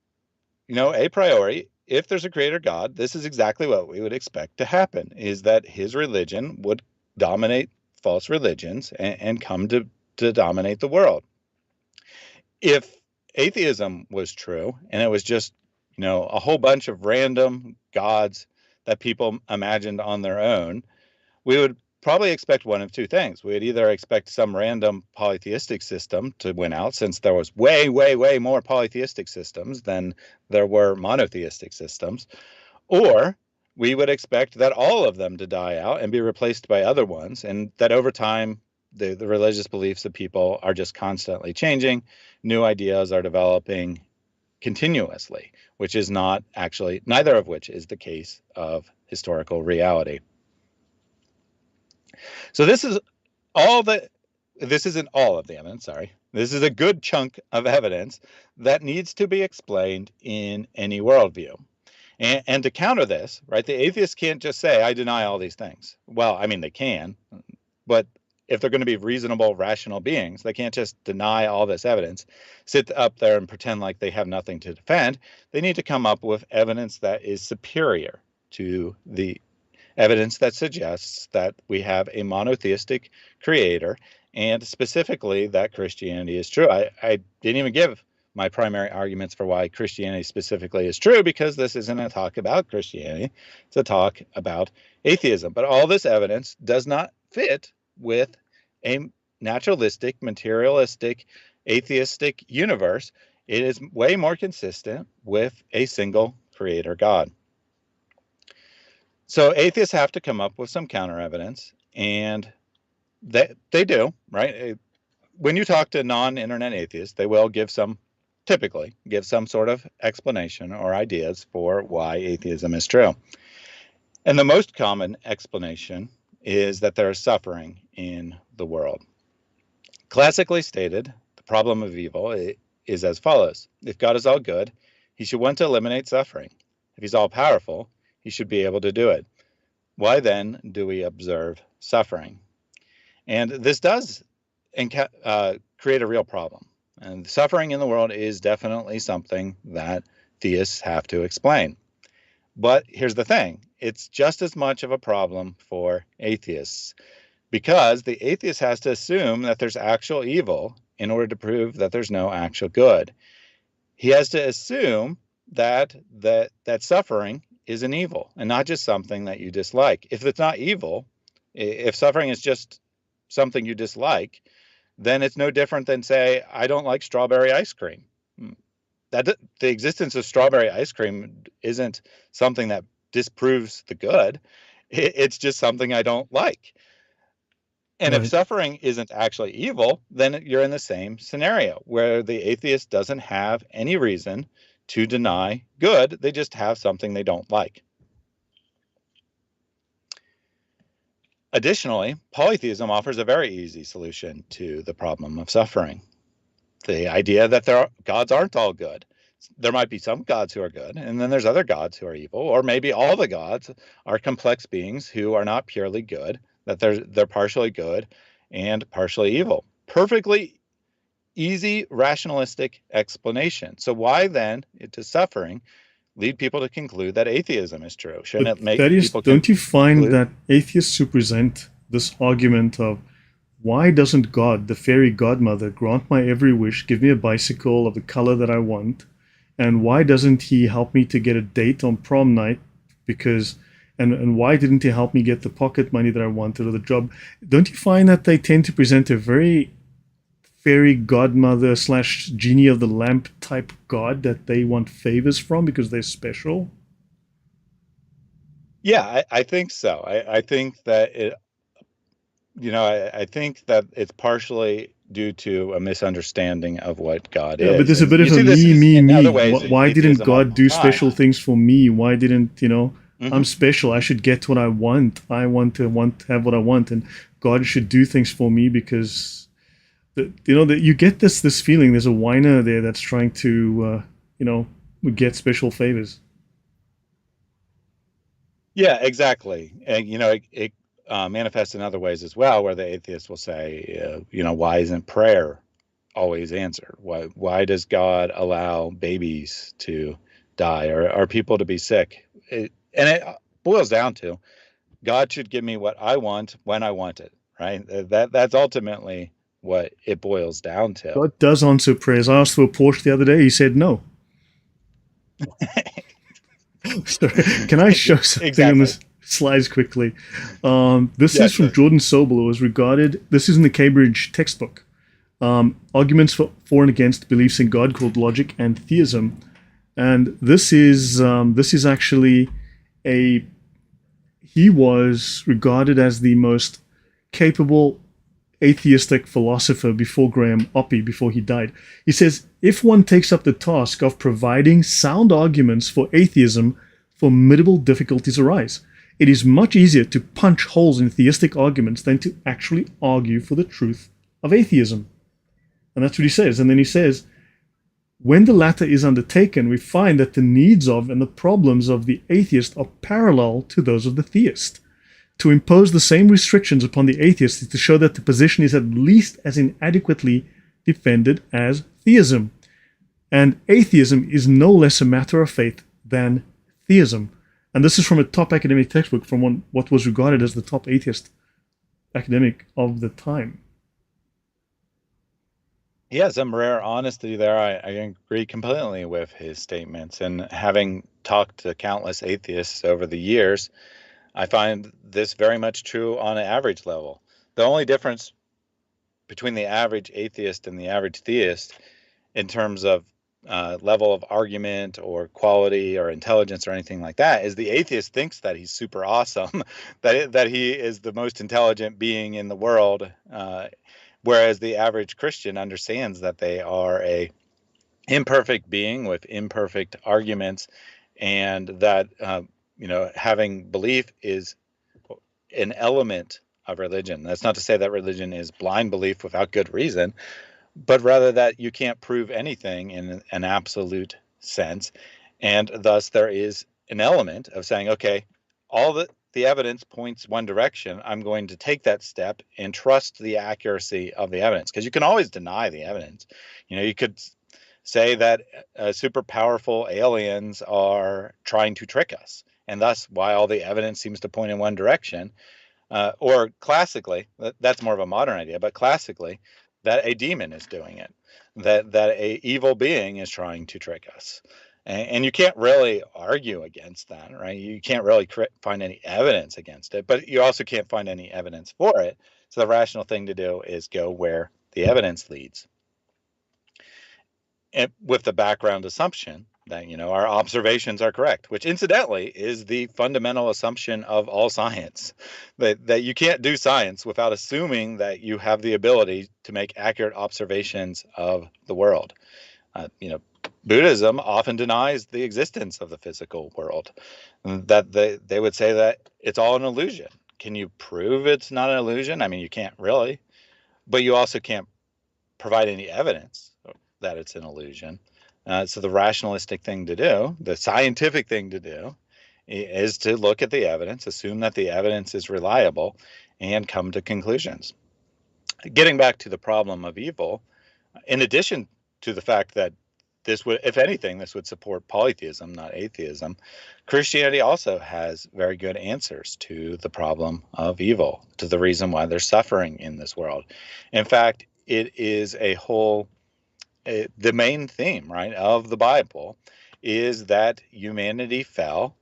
a priori, if there's a creator God, this is exactly what we would expect to happen, is that his religion would dominate false religions and come to dominate the world. If atheism was true and it was just, a whole bunch of random gods that people imagined on their own, we would probably expect one of two things. We'd either expect some random polytheistic system to win out, since there was way, way, way more polytheistic systems than there were monotheistic systems, or we would expect that all of them to die out and be replaced by other ones, and that over time, the religious beliefs of people are just constantly changing. New ideas are developing continuously, which is not actually, neither of which is the case of historical reality. So this isn't all of the evidence, sorry. This is a good chunk of evidence that needs to be explained in any worldview. And to counter this, right, the atheists can't just say, I deny all these things. Well, I mean, they can, but if they're going to be reasonable, rational beings, they can't just deny all this evidence, sit up there and pretend like they have nothing to defend. They need to come up with evidence that is superior to the evidence that suggests that we have a monotheistic creator, and specifically that Christianity is true. I didn't even give my primary arguments for why Christianity specifically is true, because this isn't a talk about Christianity. It's a talk about atheism. But all this evidence does not fit with a naturalistic, materialistic, atheistic universe. It is way more consistent with a single creator God. So atheists have to come up with some counter evidence, and they do, right? When you talk to non-internet atheists, they will typically give some sort of explanation or ideas for why atheism is true. And the most common explanation is that there is suffering in the world. Classically stated, the problem of evil is as follows. If God is all good, he should want to eliminate suffering. If he's all powerful, he should be able to do it. Why then do we observe suffering? And this does create a real problem. And suffering in the world is definitely something that theists have to explain. But here's the thing. It's just as much of a problem for atheists, because the atheist has to assume that there's actual evil in order to prove that there's no actual good. He has to assume that suffering is an evil and not just something that you dislike. If it's not evil, if suffering is just something you dislike, then it's no different than, say, I don't like strawberry ice cream. The existence of strawberry ice cream isn't something that disproves the good. It's just something I don't like. And if suffering isn't actually evil, then you're in the same scenario where the atheist doesn't have any reason to deny good. They just have something they don't like. Additionally, polytheism offers a very easy solution to the problem of suffering. The idea that gods aren't all good. There might be some gods who are good, and then there's other gods who are evil, or maybe all the gods are complex beings who are not purely good, that they're partially good and partially evil. Perfectly easy, rationalistic explanation. So why then does suffering lead people to conclude that atheism is true? Shouldn't it make people don't you find that atheists who present this argument of, why doesn't God, the fairy godmother, grant my every wish, give me a bicycle of the color that I want, and why doesn't he help me to get a date on prom night, because and why didn't he help me get the pocket money that I wanted or the job? Don't you find that they tend to present a very fairy godmother / genie of the lamp type god that they want favors from because they're special? Yeah, I think so. I think that I think that it's partially due to a misunderstanding of what God is. But there's a bit of a me. Why didn't God do special things for me? Why didn't, I'm special. I should get what I want. I want to have what I want, and God should do things for me because you get this feeling. There's a whiner there that's trying to get special favors. Yeah, exactly. And it manifests in other ways as well, where the atheist will say, why isn't prayer always answered? Why does God allow babies to die or people to be sick? And it boils down to God should give me what I want when I want it, right? That's ultimately what it boils down to. God does answer prayers. I asked for a Porsche the other day. He said no. Sorry, can I show something on Exactly. this slides quickly? This Yeah, is from sure. Jordan Sobel. It was regarded. This is in the Cambridge textbook. Arguments for and against beliefs in God, called Logic and Theism, and this is actually a he was regarded as the most capable atheistic philosopher before Graham Oppie, before he died. He says, if one takes up the task of providing sound arguments for atheism, formidable difficulties arise. It is much easier to punch holes in theistic arguments than to actually argue for the truth of atheism. And that's what he says. And then he says, when the latter is undertaken, we find that the needs of and the problems of the atheist are parallel to those of the theist. To impose the same restrictions upon the atheist is to show that the position is at least as inadequately defended as theism. And atheism is no less a matter of faith than theism. And this is from a top academic textbook from what was regarded as the top atheist academic of the time. Yeah, some rare honesty there. I agree completely with his statements. And having talked to countless atheists over the years, I find this very much true on an average level. The only difference between the average atheist and the average theist in terms of level of argument or quality or intelligence or anything like that is the atheist thinks that he's super awesome, that he is the most intelligent being in the world, whereas the average Christian understands that they are a imperfect being with imperfect arguments, and that having belief is an element of religion. That's not to say that religion is blind belief without good reason, but rather that you can't prove anything in an absolute sense. And thus there is an element of saying, okay, all the evidence points one direction. I'm going to take that step and trust the accuracy of the evidence, because you can always deny the evidence. You could say that super powerful aliens are trying to trick us, and thus why all the evidence seems to point in one direction. Or classically, that's more of a modern idea, but classically, that a demon is doing it, that a evil being is trying to trick us. And you can't really argue against that, right? You can't really find any evidence against it, but you also can't find any evidence for it. So the rational thing to do is go where the evidence leads, and with the background assumption that our observations are correct, which incidentally is the fundamental assumption of all science, that you can't do science without assuming that you have the ability to make accurate observations of the world. Buddhism often denies the existence of the physical world, that they would say that it's all an illusion. Can you prove it's not an illusion? I mean, you can't really, but you also can't provide any evidence that it's an illusion. So the rationalistic thing to do, the scientific thing to do, is to look at the evidence, assume that the evidence is reliable, and come to conclusions. Getting back to the problem of evil, in addition to the fact that this would, if anything, this would support polytheism, not atheism, Christianity also has very good answers to the problem of evil, to the reason why there's suffering in this world. In fact, it is the main theme, right, of the Bible is that humanity fell,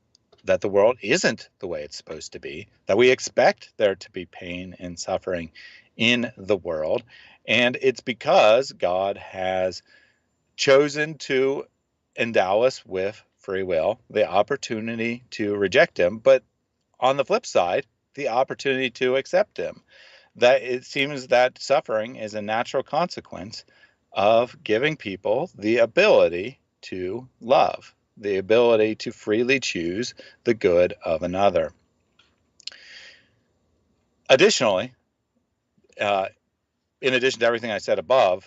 that the world isn't the way it's supposed to be, that we expect there to be pain and suffering in the world. And it's because God has chosen to endow us with free will, the opportunity to reject him, but on the flip side, the opportunity to accept him. That it seems that suffering is a natural consequence of giving people the ability to love, the ability to freely choose the good of another. Additionally, uh, in addition to everything I said above,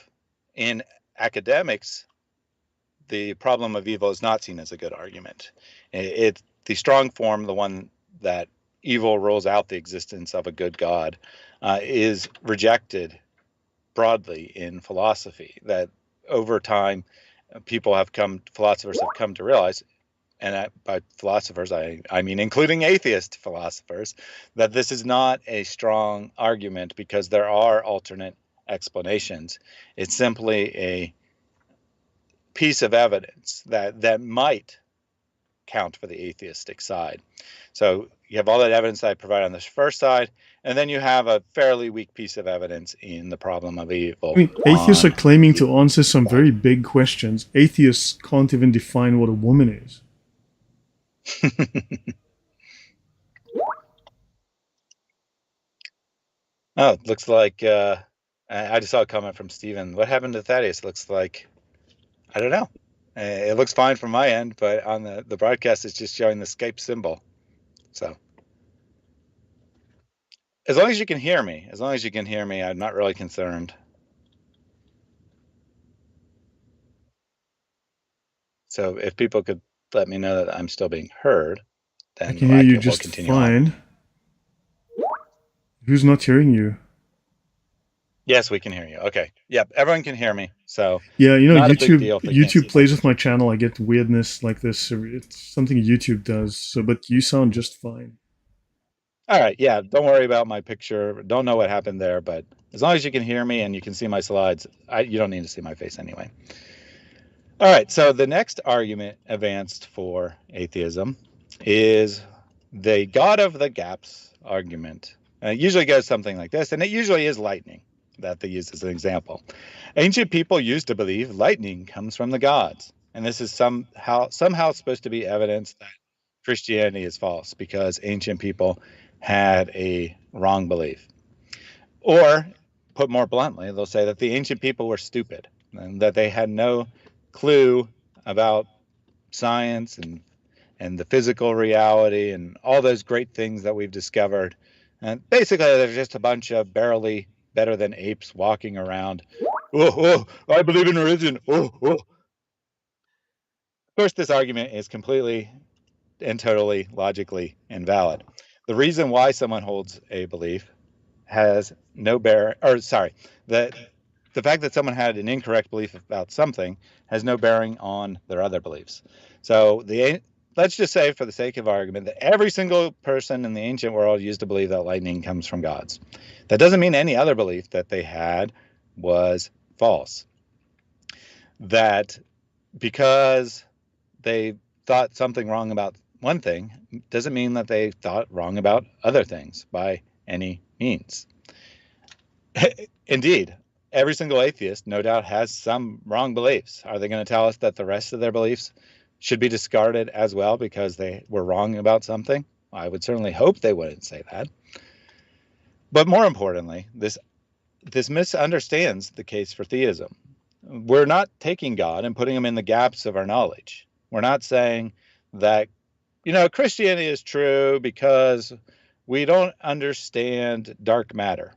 in academics, the problem of evil is not seen as a good argument. The strong form, the one that evil rules out the existence of a good God, is rejected broadly in philosophy. That over time, philosophers have come to realize, and by philosophers, I mean including atheist philosophers, that this is not a strong argument because there are alternate explanations. It's simply a piece of evidence that might count for the atheistic side. So you have all that evidence that I provide on this first side, and then you have a fairly weak piece of evidence in the problem of evil. I mean, atheists are On claiming to answer some very big questions. Atheists can't even define what a woman is. Oh, looks like I just saw a comment from Stephen. What happened to Thaddeus? Looks like, I don't know. It looks fine from my end, but on the broadcast, it's just showing the Skype symbol. So as long as you can hear me, I'm not really concerned. So if people could let me know that I'm still being heard, I then can hear you we'll just continue on. fine. Who's not hearing you? Yes, we can hear you. Okay. Yep, everyone can hear me. So Yeah, you know, not a big deal if they can't see YouTube plays with my channel. I get weirdness like this. It's something YouTube does. So, but you sound just fine. All right. Yeah. Don't worry about my picture. Don't know what happened there, but as long as you can hear me and you can see my slides, you don't need to see my face anyway. All right. So the next argument advanced for atheism is the God of the gaps argument. It usually goes something like this, and it usually is lightning that they use as an example. Ancient people used to believe lightning comes from the gods, and this is somehow supposed to be evidence that Christianity is false because ancient people had a wrong belief. Or, put more bluntly, they'll say that the ancient people were stupid and that they had no clue about science and the physical reality and all those great things that we've discovered. And basically, they're just a bunch of barely better than apes walking around. Oh, I believe in religion. Of course, this argument is completely and totally logically invalid. The reason why someone holds a belief has no bearing, or sorry, the fact that someone had an incorrect belief about something has no bearing on their other beliefs. So let's just say, for the sake of argument, that every single person in the ancient world used to believe that lightning comes from gods. That doesn't mean any other belief that they had was false. That because they thought something wrong about one thing doesn't mean that they thought wrong about other things by any means. Indeed, every single atheist, no doubt, has some wrong beliefs. Are they going to tell us that the rest of their beliefs should be discarded as well because they were wrong about something? I would certainly hope they wouldn't say that. But more importantly, this misunderstands the case for theism. We're not taking God and putting him in the gaps of our knowledge. We're not saying that, Christianity is true because we don't understand dark matter.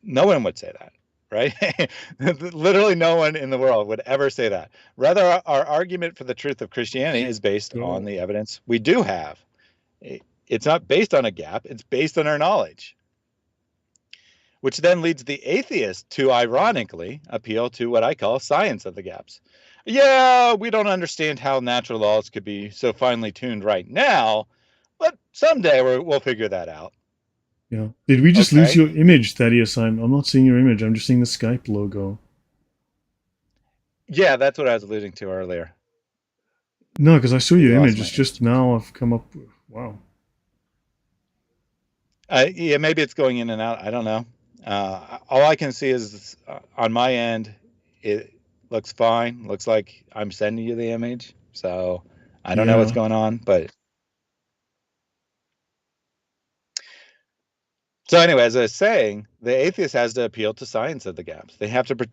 No one would say that, right? Literally no one in the world would ever say that. Rather, our argument for the truth of Christianity is based on the evidence we do have. It's not based on a gap, it's based on our knowledge. Which then leads the atheist to, ironically, appeal to what I call science of the gaps. Yeah, we don't understand how natural laws could be so finely tuned right now, but someday we'll figure that out. Yeah. Did we just lose your image, Thaddeus? I'm not seeing your image. I'm just seeing the Skype logo. Yeah, that's what I was alluding to earlier. No, because I saw your image. It's just now I've come up with. Wow. Yeah, maybe it's going in and out. I don't know. All I can see is on my end, it looks fine. Looks like I'm sending you the image. So I don't know what's going on, but. So anyway, as I was saying, the atheist has to appeal to science of the gaps. They have to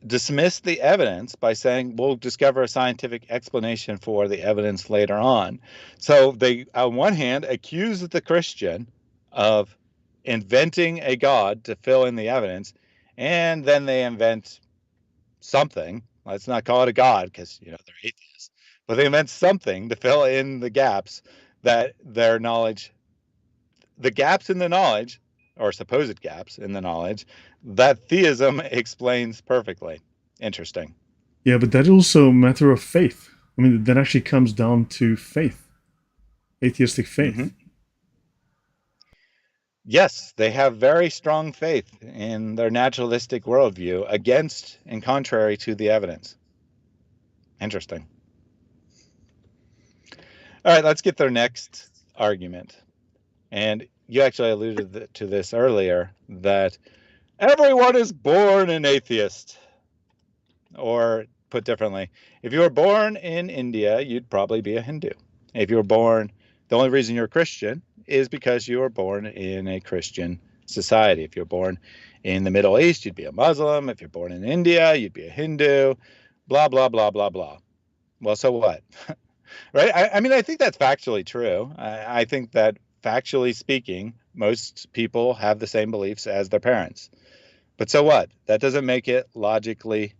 dismiss the evidence by saying, we'll discover a scientific explanation for the evidence later on. So they, on one hand, accuse the Christian of inventing a god to fill in the evidence, and then they invent something. Let's not call it a god because, they're atheists. But they invent something to fill in the gaps that their knowledge, the gaps in the knowledge, or supposed gaps in the knowledge, that theism explains perfectly. Interesting. Yeah, but that's also a matter of faith. I mean, that actually comes down to faith, atheistic faith. Mm-hmm. Yes, they have very strong faith in their naturalistic worldview against and contrary to the evidence. Interesting. All right, let's get their next argument. And you actually alluded to this earlier, that everyone is born an atheist. Or put differently, if you were born in India, you'd probably be a Hindu. If you were born, the only reason you're a Christian is because you were born in a Christian society. If you're born in the Middle East, you'd be a Muslim. If you're born in India, you'd be a Hindu, blah, blah, blah, blah, blah. Well, so what? Right? I mean, I think that's factually true. I think that factually speaking, most people have the same beliefs as their parents. But so what? That doesn't make it logically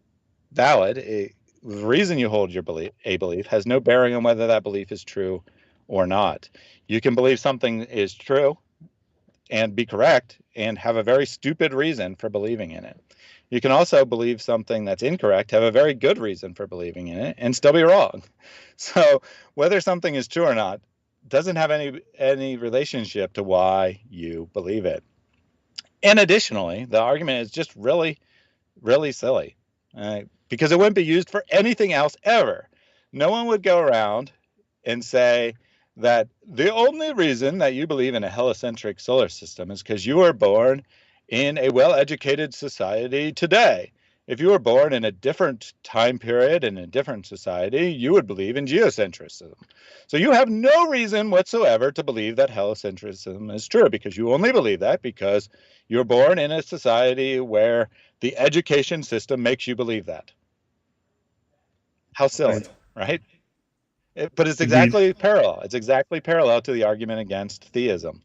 valid. The reason you hold your belief has no bearing on whether that belief is true or not. You can believe something is true and be correct and have a very stupid reason for believing in it. You can also believe something that's incorrect, have a very good reason for believing in it, and still be wrong. So whether something is true or not doesn't have any relationship to why you believe it. And additionally, the argument is just really, really silly. Because it wouldn't be used for anything else ever. No one would go around and say that the only reason that you believe in a heliocentric solar system is because you were born in a well-educated society today. If you were born in a different time period in a different society, you would believe in geocentrism. So you have no reason whatsoever to believe that heliocentrism is true, because you only believe that because you're born in a society where the education system makes you believe that. How silly, right? But it's Indeed. exactly parallel. It's exactly parallel to the argument against theism.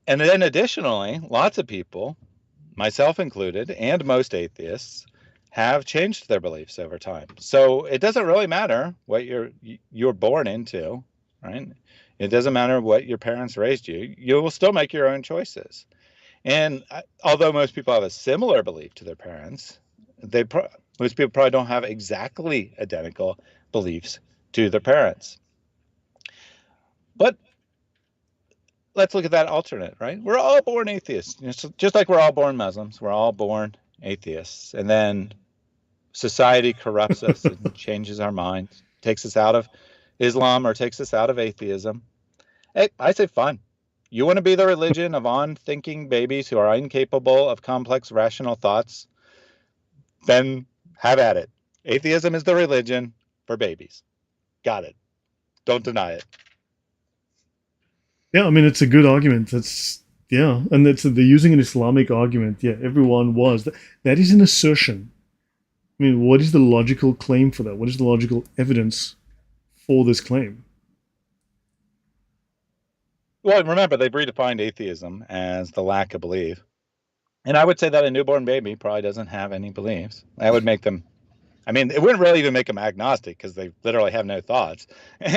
And then additionally, lots of people, myself included, and most atheists, have changed their beliefs over time. So it doesn't really matter what you're born into, right? It doesn't matter what your parents raised you. You will still make your own choices. And although most people have a similar belief to their parents, most people probably don't have exactly identical beliefs to their parents. But let's look at that alternate, right? We're all born atheists. Just like we're all born Muslims, we're all born atheists. And then society corrupts us and changes our minds, takes us out of Islam or takes us out of atheism. Hey, I say fine. You want to be the religion of on-thinking babies who are incapable of complex rational thoughts? Then have at it. Atheism is the religion for babies. Got it. Don't deny it. Yeah, I mean, it's a good argument. Yeah, and they're using an Islamic argument. Yeah, everyone was. That is an assertion. I mean, what is the logical claim for that? What is the logical evidence for this claim? Well, remember, they've redefined atheism as the lack of belief. And I would say that a newborn baby probably doesn't have any beliefs. That would make them, I mean, it wouldn't really even make them agnostic because they literally have no thoughts.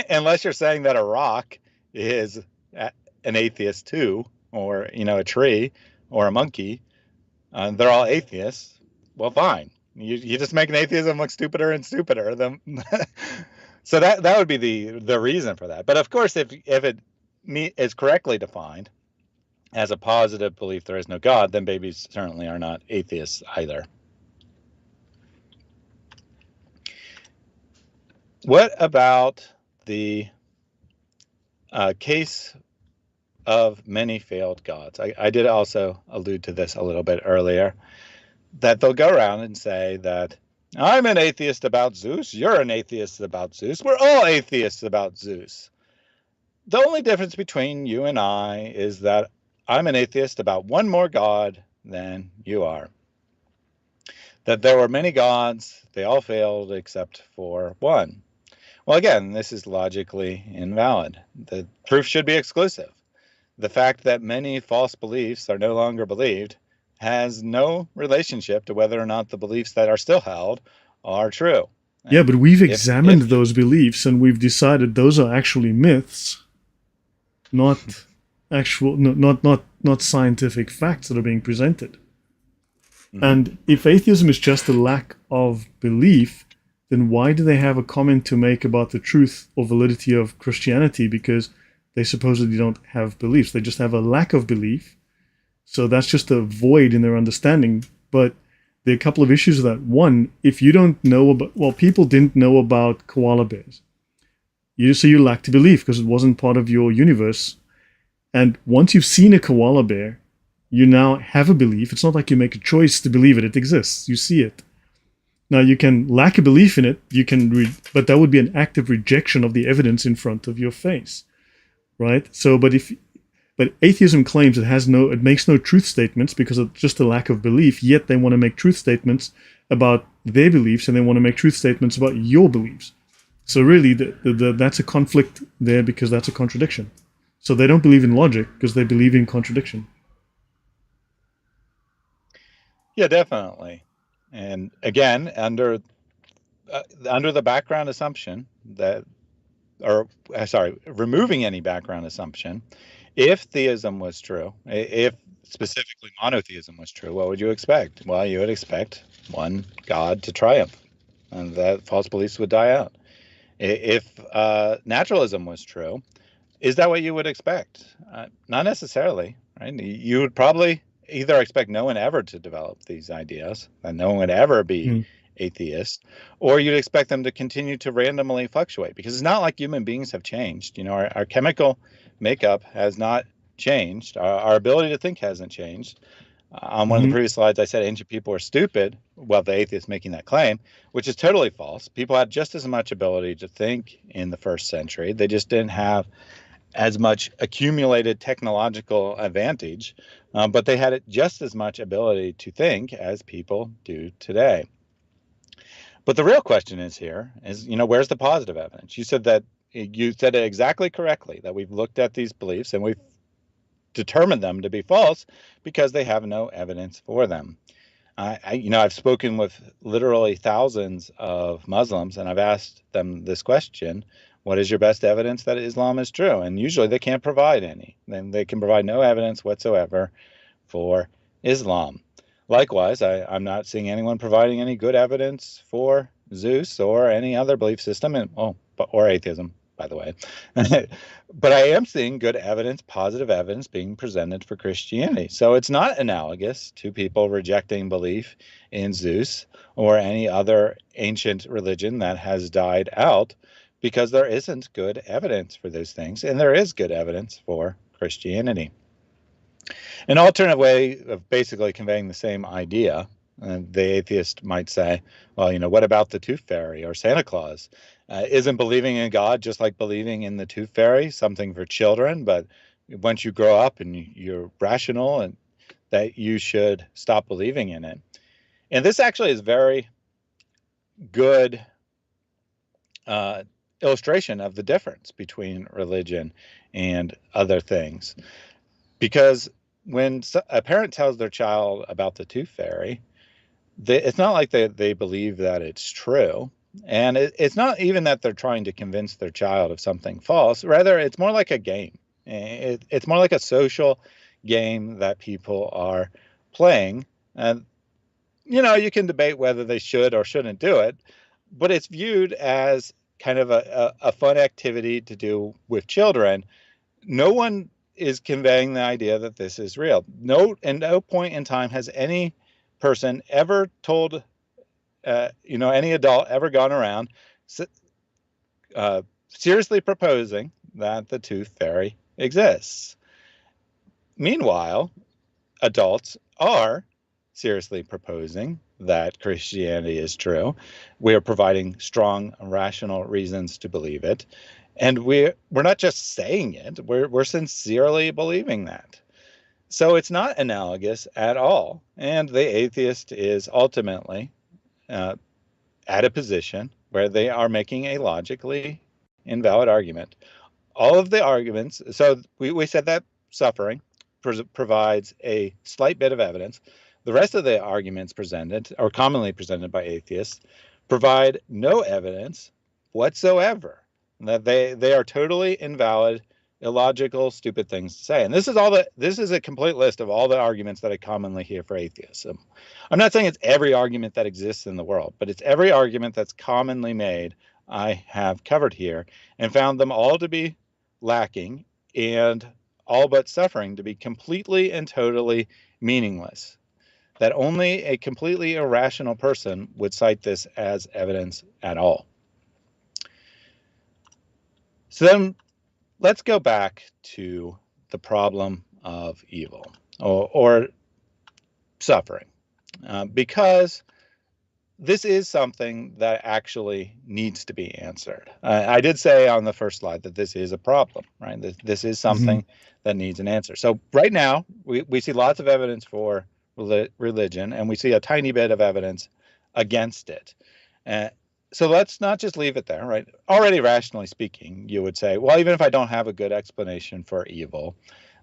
Unless you're saying that a rock is an atheist too, or, a tree or a monkey, they're all atheists. Well, fine. You just make an atheism look stupider and stupider. So that would be the reason for that. But of course, if it is correctly defined as a positive belief there is no God, then babies certainly are not atheists either. What about the case of many failed gods? I did also allude to this a little bit earlier, that they'll go around and say that I'm an atheist about Zeus, you're an atheist about Zeus, we're all atheists about Zeus. The only difference between you and I is that I'm an atheist about one more God than you are. That there were many gods, they all failed except for one. Well, again, this is logically invalid. The proof should be exclusive. The fact that many false beliefs are no longer believed has no relationship to whether or not the beliefs that are still held are true. Yeah, And but we've if examined those beliefs and we've decided those are actually myths, not actual, not scientific facts that are being presented. Mhm. And if atheism is just a lack of belief, then why do they have a comment to make about the truth or validity of Christianity? Because they supposedly don't have beliefs. They just have a lack of belief. So that's just a void in their understanding. But there are a couple of issues with that. One, if you don't know about, well, people didn't know about koala bears. So you lack belief because it wasn't part of your universe. And once you've seen a koala bear, you now have a belief. It's not like you make a choice to believe it. It exists. You see it. Now you can lack a belief in it. But that would be an active rejection of the evidence in front of your face, right? So, but atheism claims it makes no truth statements because of just a lack of belief. Yet they want to make truth statements about their beliefs, and they want to make truth statements about your beliefs. So really, that's a conflict there because that's a contradiction. So they don't believe in logic because they believe in contradiction. Yeah, definitely. And again, under the background assumption that, or sorry, removing any background assumption, if theism was true, if specifically monotheism was true, what would you expect? Well, you would expect one God to triumph, and that false beliefs would die out. If naturalism was true, is that what you would expect? Not necessarily, right? You would probably either expect no one ever to develop these ideas, and no one would ever be Mm. atheist, or you'd expect them to continue to randomly fluctuate because it's not like human beings have changed. You know, our chemical makeup has not changed. Our ability to think hasn't changed. On one of the Mm-hmm. previous slides, I said ancient people are stupid. Well, the atheist making that claim, which is totally false. People had just as much ability to think in the first century. They just didn't have as much accumulated technological advantage, but they had just as much ability to think as people do today. But the real question is here is, where's the positive evidence? You said it exactly correctly that we've looked at these beliefs and we've determined them to be false because they have no evidence for them. I've spoken with literally thousands of Muslims, and I've asked them this question: what is your best evidence that Islam is true? And usually they can't provide any. Then they can provide no evidence whatsoever for Islam. Likewise, I'm not seeing anyone providing any good evidence for Zeus or any other belief system, or atheism, by the way. But I am seeing good evidence, positive evidence being presented for Christianity. So it's not analogous to people rejecting belief in Zeus or any other ancient religion that has died out, because there isn't good evidence for those things, and there is good evidence for Christianity. An alternate way of basically conveying the same idea, the atheist might say, well, what about the tooth fairy or Santa Claus? Isn't believing in God just like believing in the tooth fairy something for children? But once you grow up and you're rational, and that you should stop believing in it. And this actually is very good illustration of the difference between religion and other things. Because when a parent tells their child about the tooth fairy, it's not like they believe that it's true. And it's not even that they're trying to convince their child of something false. Rather, it's more like a game. It's more like a social game that people are playing. And, you can debate whether they should or shouldn't do it, but it's viewed as kind of a fun activity to do with children. No one is conveying the idea that this is real. At no point in time has any person ever told, any adult ever gone around uh, seriously proposing that the tooth fairy exists. Meanwhile, adults are seriously proposing that Christianity is true. We are providing strong, rational reasons to believe it. And we're not just saying it, we're sincerely believing that. So it's not analogous at all. And the atheist is ultimately uh, at a position where they are making a logically invalid argument. All of the arguments, so we said that suffering provides a slight bit of evidence. The rest of the arguments presented, or commonly presented by atheists, provide no evidence whatsoever, that they are totally invalid, illogical, stupid things to say. And this is a complete list of all the arguments that I commonly hear for atheism. I'm not saying it's every argument that exists in the world, but it's every argument that's commonly made I have covered here, and found them all to be lacking and all but suffering to be completely and totally meaningless. That only a completely irrational person would cite this as evidence at all. So then let's go back to the problem of evil or suffering, because this is something that actually needs to be answered. I did say on the first slide that this is a problem, right? This is something that needs an answer. So right now, we see lots of evidence for religion, and we see a tiny bit of evidence against it. So let's not just leave it there, right? Already rationally speaking, you would say, well, even if I don't have a good explanation for evil,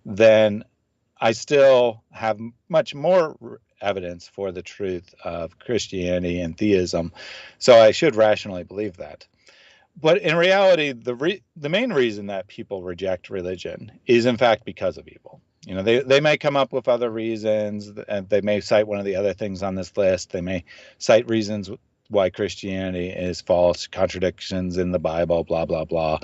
then I still have much more evidence for the truth of Christianity and theism, so I should rationally believe that. But in reality, the main reason that people reject religion is in fact because of evil. You know, they may come up with other reasons, and they may cite one of the other things on this list. They may cite reasons why Christianity is false, contradictions in the Bible, blah, blah, blah.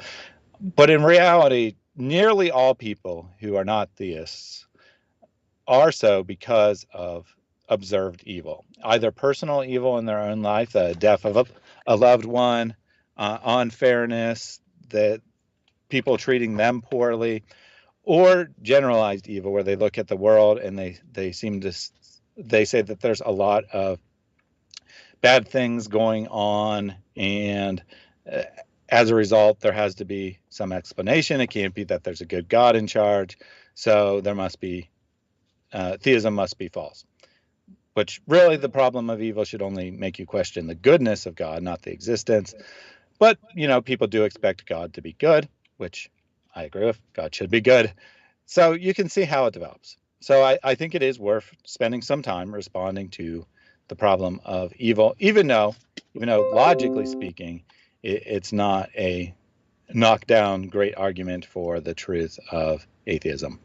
But in reality, nearly all people who are not theists are so because of observed evil, either personal evil in their own life, the death of a loved one, unfairness, that people treating them poorly, or generalized evil, where they look at the world and they say that there's a lot of bad things going on, and as a result, there has to be some explanation. It can't be that there's a good God in charge, so there must be theism must be false. Which really, the problem of evil should only make you question the goodness of God, not the existence. But, you know, people do expect God to be good, which I agree with. God should be good. So you can see how it develops. So I think it is worth spending some time responding to the problem of evil, even though logically speaking, it's not a knockdown great argument for the truth of atheism.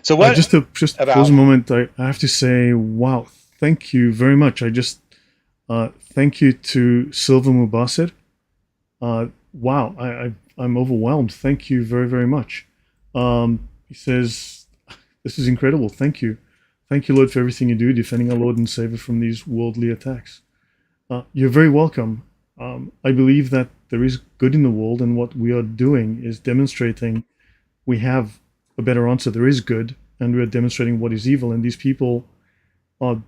So what just pause a moment. I have to say, wow, thank you very much. Thank you to Silva Mubasir. Wow, I'm overwhelmed. Thank you very, very much. He says, this is incredible. Thank you. Thank you, Lord, for everything you do, defending our Lord and Savior from these worldly attacks. You're very welcome. I believe that there is good in the world, and what we are doing is demonstrating we have a better answer. There is good, and we are demonstrating what is evil, and these people are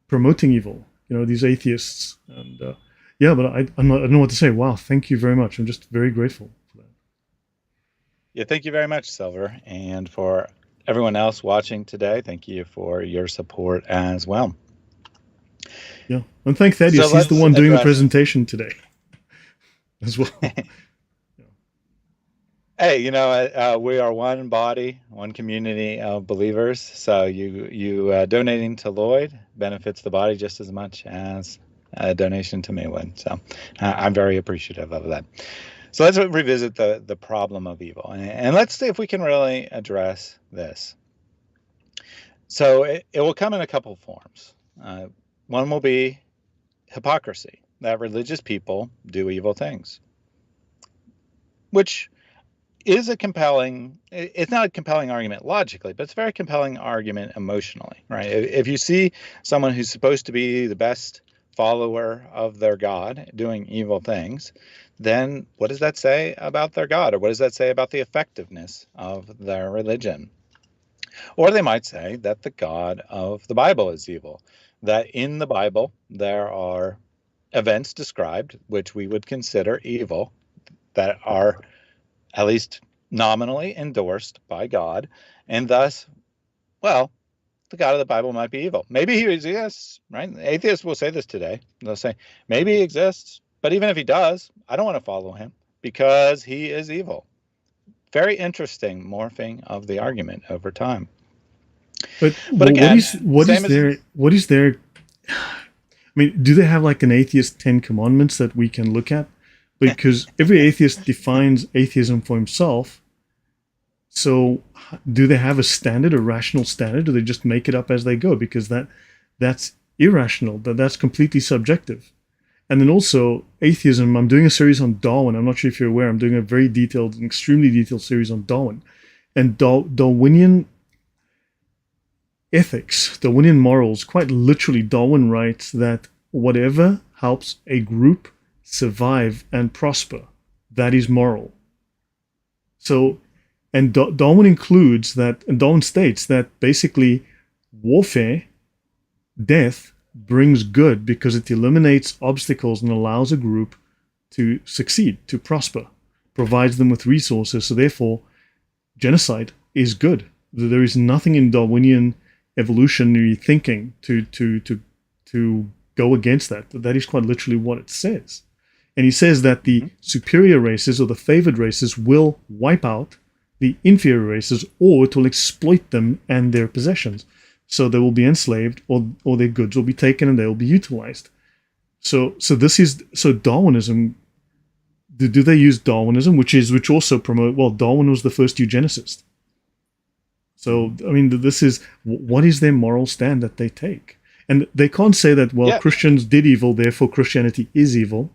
promoting evil. You know, these atheists. And yeah, but I don't know what to say. Wow, thank you very much. I'm just very grateful for that. Yeah, thank you very much, Silver. And for everyone else watching today, thank you for your support as well. Yeah, and thank Thaddeus. He's the one doing the presentation today as well. Hey, you know, we are one body, one community of believers. So you donating to Lloyd benefits the body just as much as a donation to me would. So I'm very appreciative of that. So let's revisit the problem of evil, and let's see if we can really address this. So it will come in a couple forms. One will be hypocrisy, that religious people do evil things, which is it's not a compelling argument logically, but it's a very compelling argument emotionally, right? If you see someone who's supposed to be the best follower of their God doing evil things, then what does that say about their God? Or what does that say about the effectiveness of their religion? Or they might say that the God of the Bible is evil, that in the Bible there are events described which we would consider evil, that are at least nominally endorsed by God, and thus, well, the God of the Bible might be evil. Maybe he exists, right? Atheists will say this today. They'll say, maybe he exists, but even if he does, I don't want to follow him because he is evil. Very interesting morphing of the argument over time. But again, what is there? mean, do they have like an atheist 10 commandments that we can look at? Because every atheist defines atheism for himself. So do they have a standard, a rational standard? Do they just make it up as they go? Because that's irrational. That's completely subjective. And then also atheism. I'm doing a series on Darwin. I'm not sure if you're aware. I'm doing a very detailed, extremely detailed series on Darwin, and Darwinian ethics, Darwinian morals. Quite literally, Darwin writes that whatever helps a group survive and prosper, that is moral. So, and Darwin includes that, and Darwin states that basically warfare, death, brings good because it eliminates obstacles and allows a group to succeed, to prosper, provides them with resources. So therefore, genocide is good. There is nothing in Darwinian evolutionary thinking to go against that. That is quite literally what it says. And he says that the superior races or the favored races will wipe out the inferior races, or it will exploit them and their possessions. So they will be enslaved, or their goods will be taken and they will be utilized. So Darwinism. Do they use Darwinism, which also promote? Well, Darwin was the first eugenicist. So I mean, this is what is their moral stand that they take, and they can't say that well, Yeah, Christians did evil, therefore Christianity is evil,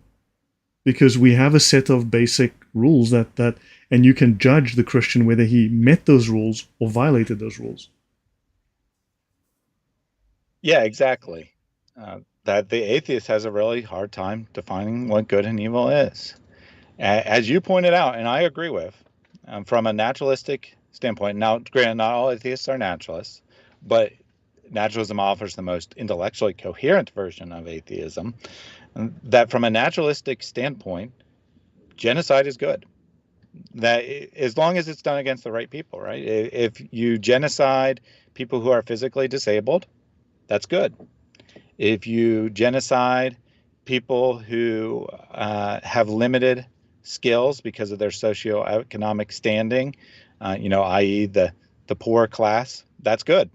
because we have a set of basic rules that and you can judge the Christian whether he met those rules or violated those rules. yeah, exactly. That the atheist has a really hard time defining what good and evil is. As you pointed out, and I agree with, from a naturalistic standpoint. Now, granted, not all atheists are naturalists, but naturalism offers the most intellectually coherent version of atheism. And that from a naturalistic standpoint, genocide is good. That as long as it's done against the right people, right? If you genocide people who are physically disabled, that's good. If you genocide people who have limited skills because of their socioeconomic standing, i.e. the poor class, that's good.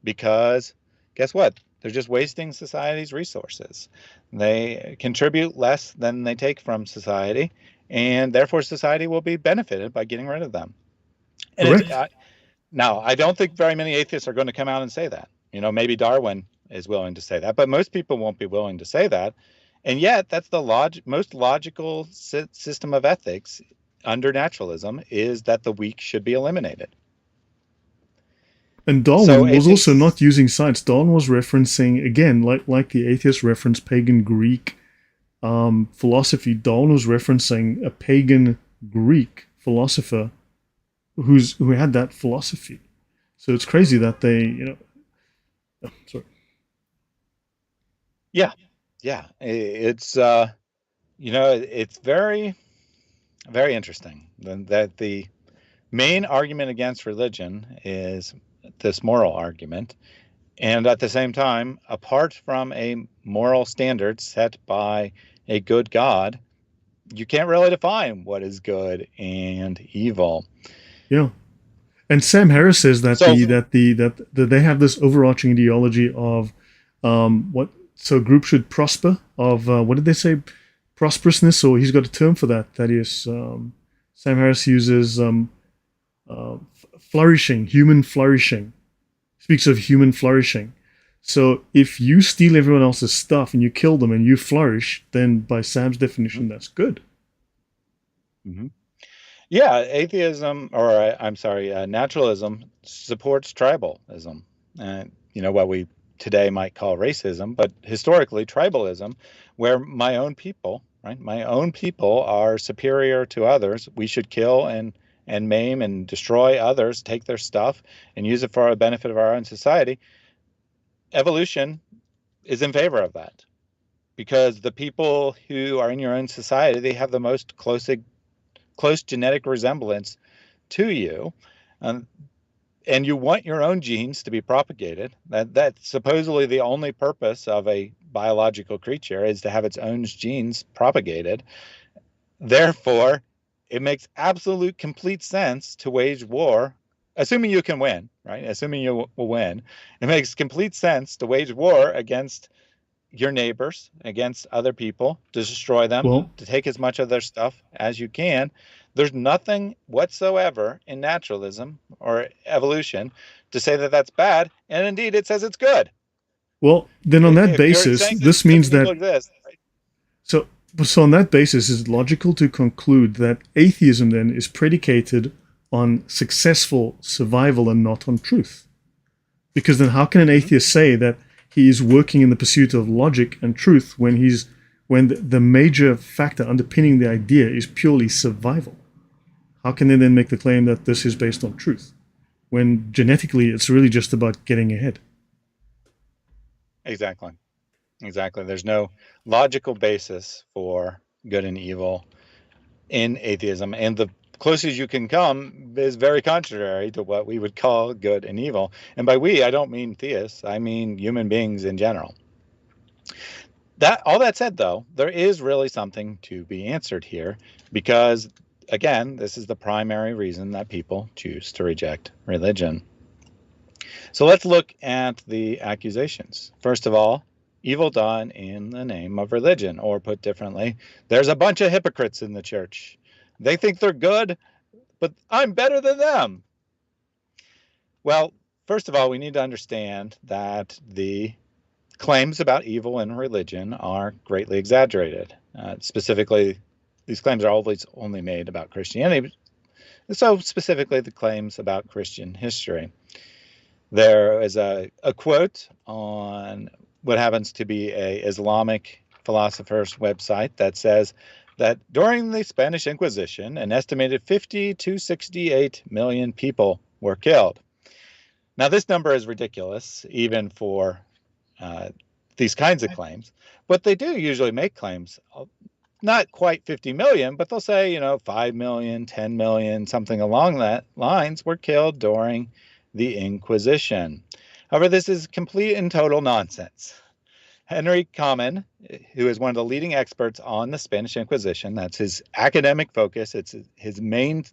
Because guess what? They're just wasting society's resources. They contribute less than they take from society, and therefore society will be benefited by getting rid of them. And Correct. now, I don't think very many atheists are going to come out and say that. Maybe Darwin is willing to say that, but most people won't be willing to say that. And yet, that's the most logical system of ethics under naturalism, is that the weak should be eliminated. And So Darwin was also it's not using science. Darwin was referencing, again, like the atheists reference pagan Greek philosophy. Darwin was referencing a pagan Greek philosopher who had that philosophy. So it's crazy that they, oh, sorry. yeah, yeah. It's it's very, very interesting that the main argument against religion is this moral argument. And at the same time, apart from a moral standard set by a good God, you can't really define what is good and evil. Yeah. And Sam Harris says that So, that they have this overarching ideology of what so a group should prosper of what did they say, prosperousness, or he's got a term for that. That is Sam Harris uses flourishing, human flourishing. Speaks of human flourishing. So if you steal everyone else's stuff and you kill them and you flourish, then by Sam's definition, that's good. mhm. Yeah, atheism, or I'm sorry, naturalism supports tribalism. What we today might call racism, but historically tribalism, where my own people, right? My own people are superior to others. We should kill and maim and destroy others, take their stuff, and use it for the benefit of our own society. Evolution is in favor of that, because the people who are in your own society, they have the most close genetic resemblance to you, and you want your own genes to be propagated. That's supposedly the only purpose of a biological creature, is to have its own genes propagated. Therefore, it makes absolute complete sense to wage war, assuming you can win, right? Assuming you will win, it makes complete sense to wage war against your neighbors against other people, to destroy them, Well, to take as much of their stuff as you can. There's nothing whatsoever in naturalism or evolution to say that that's bad, and indeed it says it's good. then on that If you're basis, saying that this good means and evil that exists, right? so so on that basis, it's logical to conclude that atheism then is predicated on successful survival and not on truth. Because then how can an Mm-hmm. atheist say that he is working in the pursuit of logic and truth when the major factor underpinning the idea is purely survival? How can they then make the claim that this is based on truth when genetically it's really just about getting ahead? Exactly. Exactly. There's no logical basis for good and evil in atheism, and the closest you can come is very contrary to what we would call good and evil. And by we, I don't mean theists, I mean human beings in general. That all that said, though, there is really something to be answered here, because again, this is the primary reason that people choose to reject religion. So let's look at the accusations. First of all, evil done in the name of religion, or put differently, there's a bunch of hypocrites in the church. They think they're good, but I'm better than them. Well, first of all, we need to understand that the claims about evil in religion are greatly exaggerated. Specifically, these claims are always only made about Christianity, so specifically the claims about Christian history. There is a quote on what happens to be a Islamic philosopher's website that says that during the Spanish Inquisition, an estimated 50 to 68 million people were killed. Now, this number is ridiculous, even for these kinds of claims, but they do usually make claims, not quite 50 million, but they'll say, 5 million, 10 million, something along that lines were killed during the Inquisition. However, this is complete and total nonsense. Henry Common, who is one of the leading experts on the Spanish Inquisition, that's his academic focus, it's his main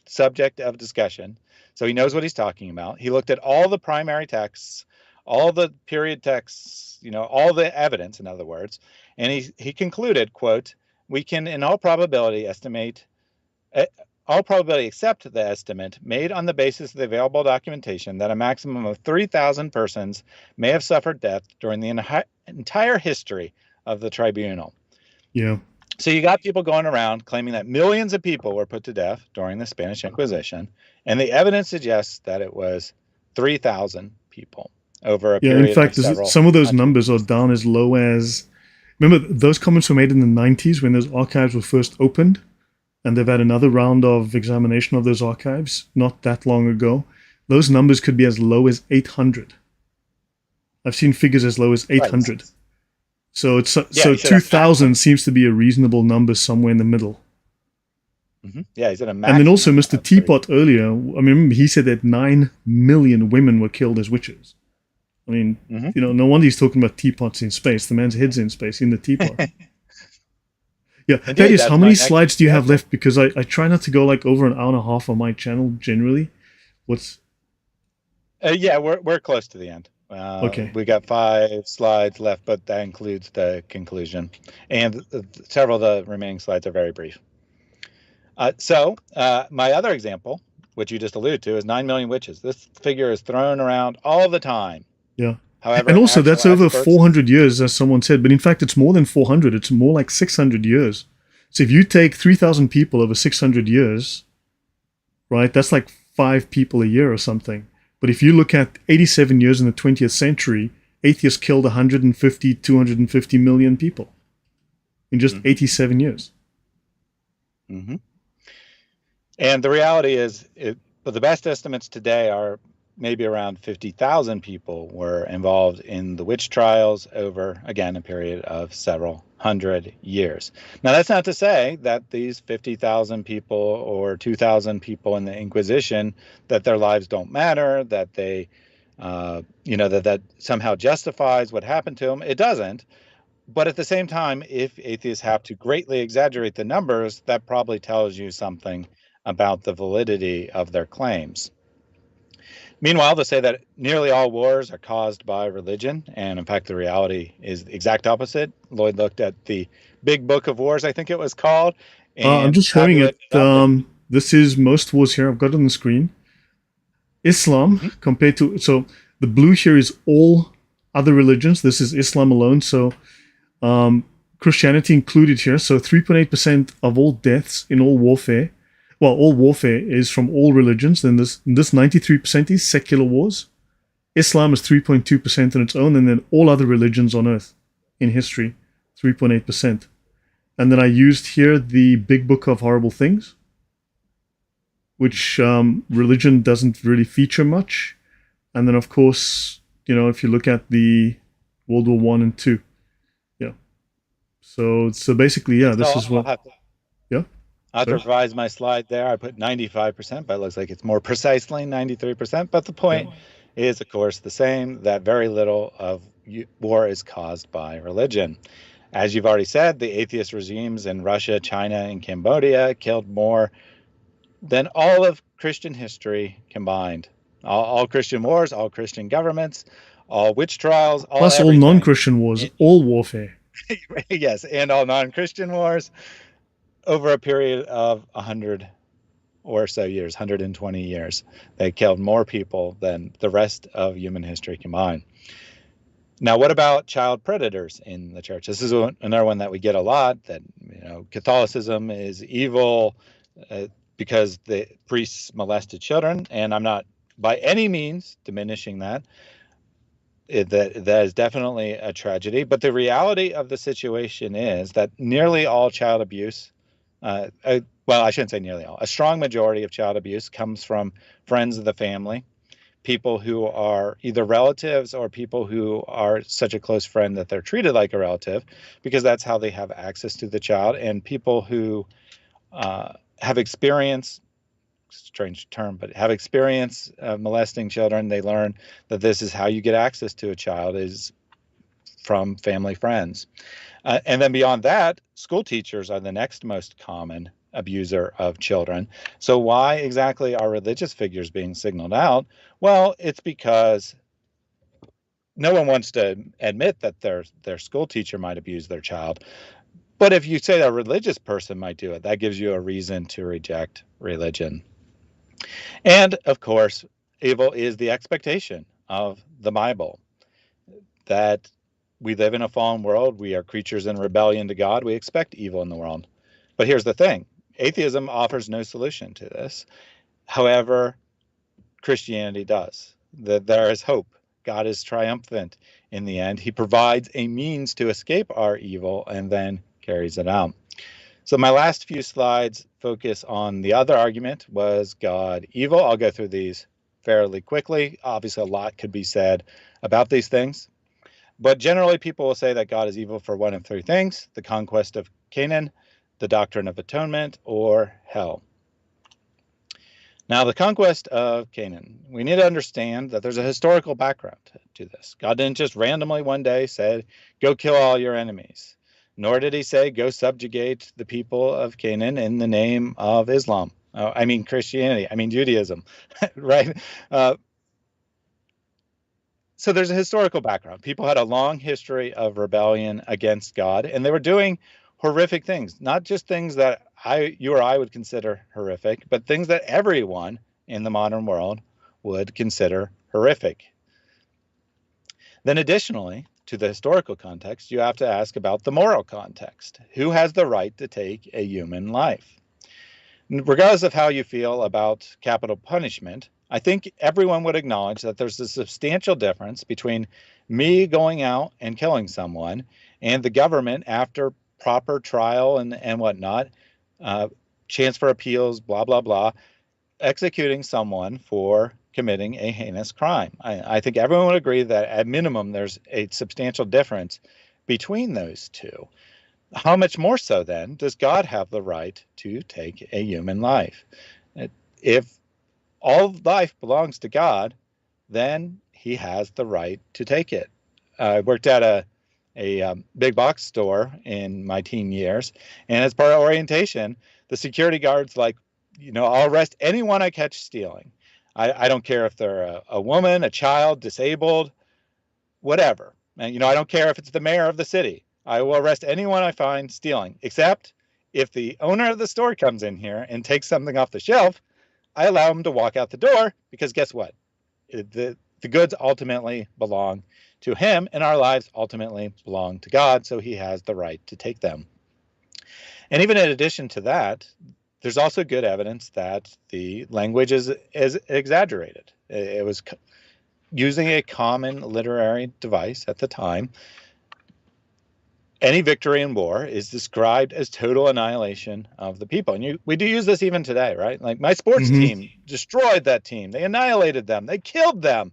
subject of discussion, so he knows what he's talking about. He looked at all the primary texts, all the period texts, all the evidence, in other words, and he concluded, quote, we can in all probability accept the estimate made on the basis of the available documentation that a maximum of 3,000 persons may have suffered death during the entire history of the tribunal. Yeah. So you got people going around claiming that millions of people were put to death during the Spanish Inquisition, and the evidence suggests that it was 3,000 people over a Yeah, in period of fact, several some of those hundred numbers are years. down as low as. Remember, those comments were made in the 90s when those archives were first opened, and they've had another round of examination of those archives not that long ago. Those numbers could be as low as 800. I've seen figures as low as Right. 800. So it's Yeah, so he said a 2,000 seems to be a reasonable number somewhere in the middle. Yeah, he said a And then also maximum Mr. of 3. Teapot earlier, I mean, remember he said that 9 million women were killed as witches. I mean, no wonder he's talking about teapots in space. The man's head's in space in the teapot. Yeah, Indeed, Thaddeus, that's how my many next slides do you have example. left? Because I try not to go like over an hour and a half on my channel generally. What's Yeah, we're close to the end. okay? We got 5 slides left, but that includes the conclusion, and several of the remaining slides are very brief. So my other example, which you just alluded to, is 9 million witches. This figure is thrown around all the time. Yeah. And However, also, actual that's over experts, 400 years, as someone said. But in fact, it's more than 400. It's more like 600 years. So if you take 3,000 people over 600 years, right, that's like 5 people a year or something. But if you look at 87 years in the 20th century, atheists killed 150, 250 million people in just 87 years. And the reality is, but the best estimates today are maybe around 50,000 people were involved in the witch trials over, again, a period of several hundred years. Now, that's not to say that these 50,000 people or 2,000 people in the Inquisition, that their lives don't matter, that they, that somehow justifies what happened to them. It doesn't. But at the same time, if atheists have to greatly exaggerate the numbers, that probably tells you something about the validity of their claims. Meanwhile, they say that nearly all wars are caused by religion, and in fact, the reality is the exact opposite. Lloyd looked at the Big Book of Wars, I think it was called, I'm and just showing it. tabulated up. This is most wars here. I've got it on the screen. Islam Mhm. compared to, so the blue here is all other religions. This is Islam alone. So Christianity included here. So 3.8% of all deaths in all warfare. Well, all warfare is from all religions. Then this 93% is secular wars. Islam is 3.2% on its own, and then all other religions on earth in history, 3.8%. And then I used here the Big Book of Horrible Things, which religion doesn't really feature much. And then, of course, if you look at the World War One and Two, yeah. So basically, yeah, this is what, yeah. I have to Sorry? revise my slide there. I put 95%, but it looks like it's more precisely 93%. But the Yeah. point is, of course, the same, that very little of war is caused by religion. As you've already said, the atheist regimes in Russia, China, and Cambodia killed more than all of Christian history combined. All Christian wars, all Christian governments, all witch trials, all Plus all everything. non-Christian wars, all warfare. Yes, and all non-Christian wars over a period of 100 or so years, 120 years. They killed more people than the rest of human history combined. Now, what about child predators in the church? This is another one that we get a lot, that Catholicism is evil because the priests molested children, and I'm not by any means diminishing that. That is definitely a tragedy, but the reality of the situation is that nearly all child abuse, well, I shouldn't say nearly all, a strong majority of child abuse comes from friends of the family, people who are either relatives or people who are such a close friend that they're treated like a relative, because that's how they have access to the child, and people who have experience, strange term, but have experience molesting children. They learn that this is how you get access to a child, is from family friends. And then beyond that, school teachers are the next most common abuser of children. So why exactly are religious figures being signaled out? Well, it's because no one wants to admit that their school teacher might abuse their child. But if you say that a religious person might do it, that gives you a reason to reject religion. And of course, evil is the expectation of the Bible, that we live in a fallen world. We are creatures in rebellion to God. We expect evil in the world. But here's the thing: atheism offers no solution to this. However, Christianity does. That there is hope. God is triumphant in the end. He provides a means to escape our evil and then carries it out. So my last few slides focus on the other argument: was God evil? I'll go through these fairly quickly. Obviously, a lot could be said about these things. But generally, people will say that God is evil for one of three things: the conquest of Canaan, the doctrine of atonement, or hell. Now, the conquest of Canaan, we need to understand that there's a historical background to this. God didn't just randomly one day say, go kill all your enemies. Nor did he say, go subjugate the people of Canaan in the name of Islam. I mean Christianity, I mean Judaism, right? So there's a historical background. People had a long history of rebellion against God, and they were doing horrific things, not just things that you or I would consider horrific, but things that everyone in the modern world would consider horrific. Then additionally, to the historical context, you have to ask about the moral context. Who has the right to take a human life? Regardless of how you feel about capital punishment, I think everyone would acknowledge that there's a substantial difference between me going out and killing someone and the government, after proper trial and whatnot, chance for appeals, blah, blah, blah, executing someone for committing a heinous crime. I think everyone would agree that at minimum there's a substantial difference between those two. How much more so then does God have the right to take a human life? If all life belongs to God, then he has the right to take it. I worked at a big box store in my teen years, and as part of orientation, the security guard's like, I'll arrest anyone I catch stealing. I don't care if they're a woman, a child, disabled, whatever. And, I don't care if it's the mayor of the city. I will arrest anyone I find stealing, except if the owner of the store comes in here and takes something off the shelf, I allow him to walk out the door, because guess what? The goods ultimately belong to him, and our lives ultimately belong to God, so he has the right to take them. And even in addition to that, there's also good evidence that the language is exaggerated. It was using a common literary device at the time. Any victory in war is described as total annihilation of the people. And we do use this even today, right? Like, my sports team destroyed that team. They annihilated them. They killed them.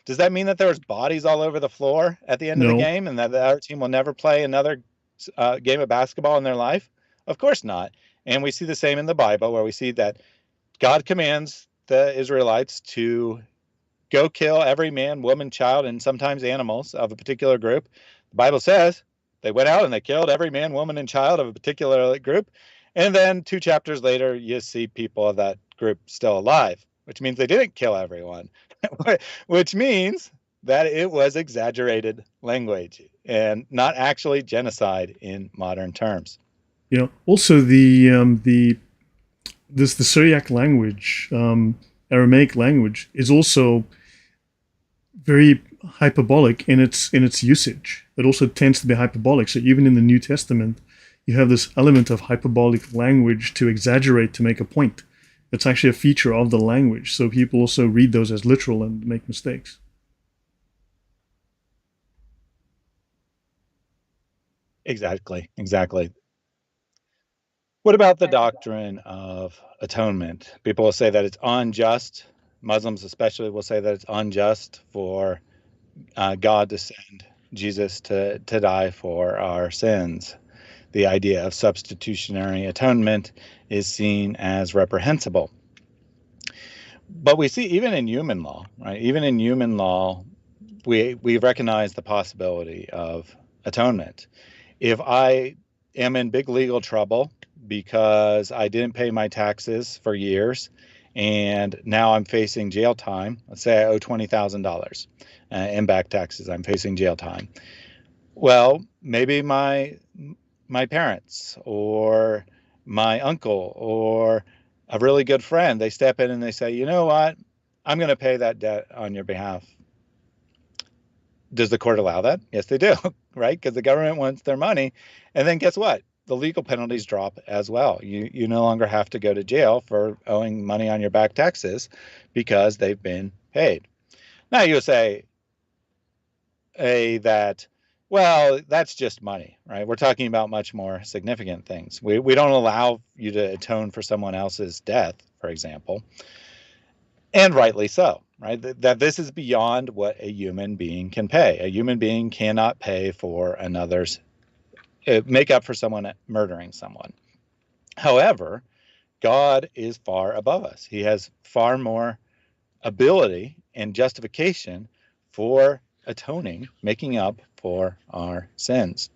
Does that mean that there was bodies all over the floor at the end of the game, and that the other team will never play another game of basketball in their life? Of course not. And we see the same in the Bible, where we see that God commands the Israelites to go kill every man, woman, child, and sometimes animals of a particular group. The Bible says they went out and they killed every man, woman, and child of a particular group. And then 2 chapters later, you see people of that group still alive, which means they didn't kill everyone, which means that it was exaggerated language and not actually genocide in modern terms. Also the Syriac language, Aramaic language, is also very hyperbolic in its usage. It also tends to be hyperbolic. So even in the New Testament, you have this element of hyperbolic language to exaggerate, to make a point. It's actually a feature of the language. So people also read those as literal and make mistakes. Exactly. What about the doctrine of atonement? People will say that it's unjust. Muslims especially will say that it's unjust for God to send Jesus to die for our sins. The idea of substitutionary atonement is seen as reprehensible. But we see even in human law, right? Even in human law, we recognize the possibility of atonement. If I am in big legal trouble because I didn't pay my taxes for years, and now I'm facing jail time. Let's say I owe $20,000 in back taxes. I'm facing jail time. Well, maybe my parents or my uncle or a really good friend, they step in and they say, you know what? I'm going to pay that debt on your behalf. Does the court allow that? Yes, they do, right? Because the government wants their money. And then guess what? The legal penalties drop as well. You no longer have to go to jail for owing money on your back taxes because they've been paid. Now you say that, well, that's just money, right? We're talking about much more significant things. We don't allow you to atone for someone else's death, for example, and rightly so, right? That this is beyond what a human being can pay. A human being cannot pay for another's, make up for someone murdering someone. However, God is far above us. He has far more ability and justification for atoning, making up for our sins.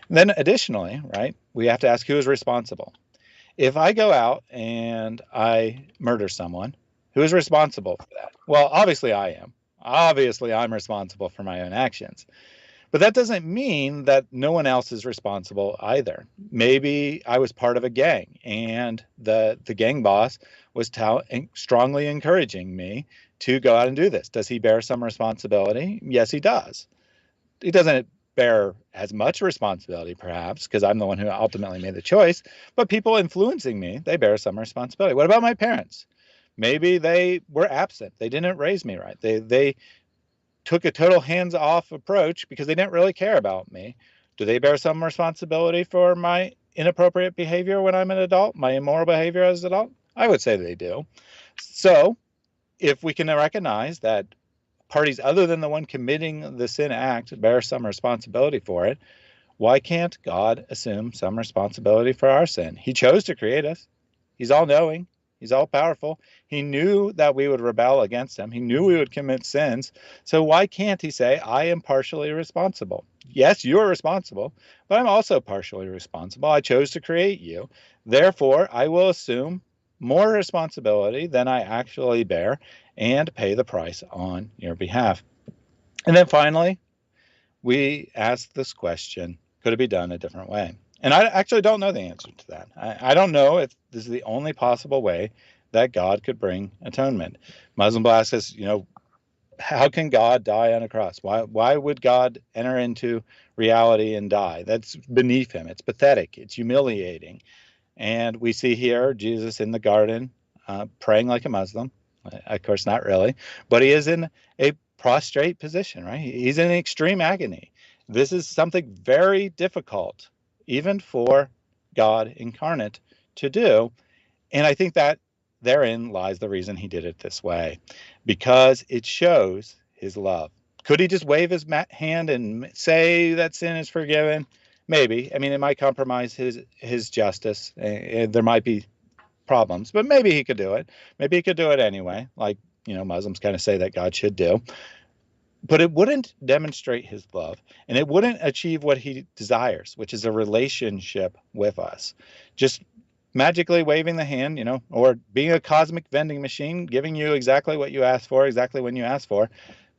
And then additionally, right, we have to ask who is responsible. If I go out and I murder someone, who is responsible for that? Well, obviously I am. Obviously I'm responsible for my own actions. But that doesn't mean that no one else is responsible either. Maybe I was part of a gang and the gang boss was strongly encouraging me to go out and do this. Does he bear some responsibility? Yes, he does. He doesn't bear as much responsibility, perhaps, because I'm the one who ultimately made the choice. But people influencing me, they bear some responsibility. What about my parents? Maybe they were absent. They didn't raise me right. They took a total hands-off approach because they didn't really care about me. Do they bear some responsibility for my inappropriate behavior when I'm an adult, my immoral behavior as an adult? I would say they do. So if we can recognize that parties other than the one committing the sin act bear some responsibility for it, why can't God assume some responsibility for our sin? He chose to create us. He's all-knowing. He's all-powerful. He knew that we would rebel against him. He knew we would commit sins. So why can't he say, I am partially responsible? Yes, you're responsible, but I'm also partially responsible. I chose to create you. Therefore, I will assume more responsibility than I actually bear and pay the price on your behalf. And then finally, we ask this question, could it be done a different way? And I actually don't know the answer to that. I don't know if this is the only possible way that God could bring atonement. Muslim will ask us, how can God die on a cross? Why would God enter into reality and die? That's beneath him. It's pathetic. It's humiliating. And we see here Jesus in the garden praying like a Muslim. Of course, not really, but he is in a prostrate position, right? He's in extreme agony. This is something very difficult, even for God incarnate, to do. And I think that therein lies the reason he did it this way, because it shows his love. Could he just wave his hand and say that sin is forgiven? Maybe. I mean, it might compromise his justice. There might be problems, but maybe he could do it. Maybe he could do it anyway, like, Muslims kind of say that God should do. But it wouldn't demonstrate his love, and it wouldn't achieve what he desires, which is a relationship with us. Just magically waving the hand, or being a cosmic vending machine, giving you exactly what you asked for, exactly when you asked for.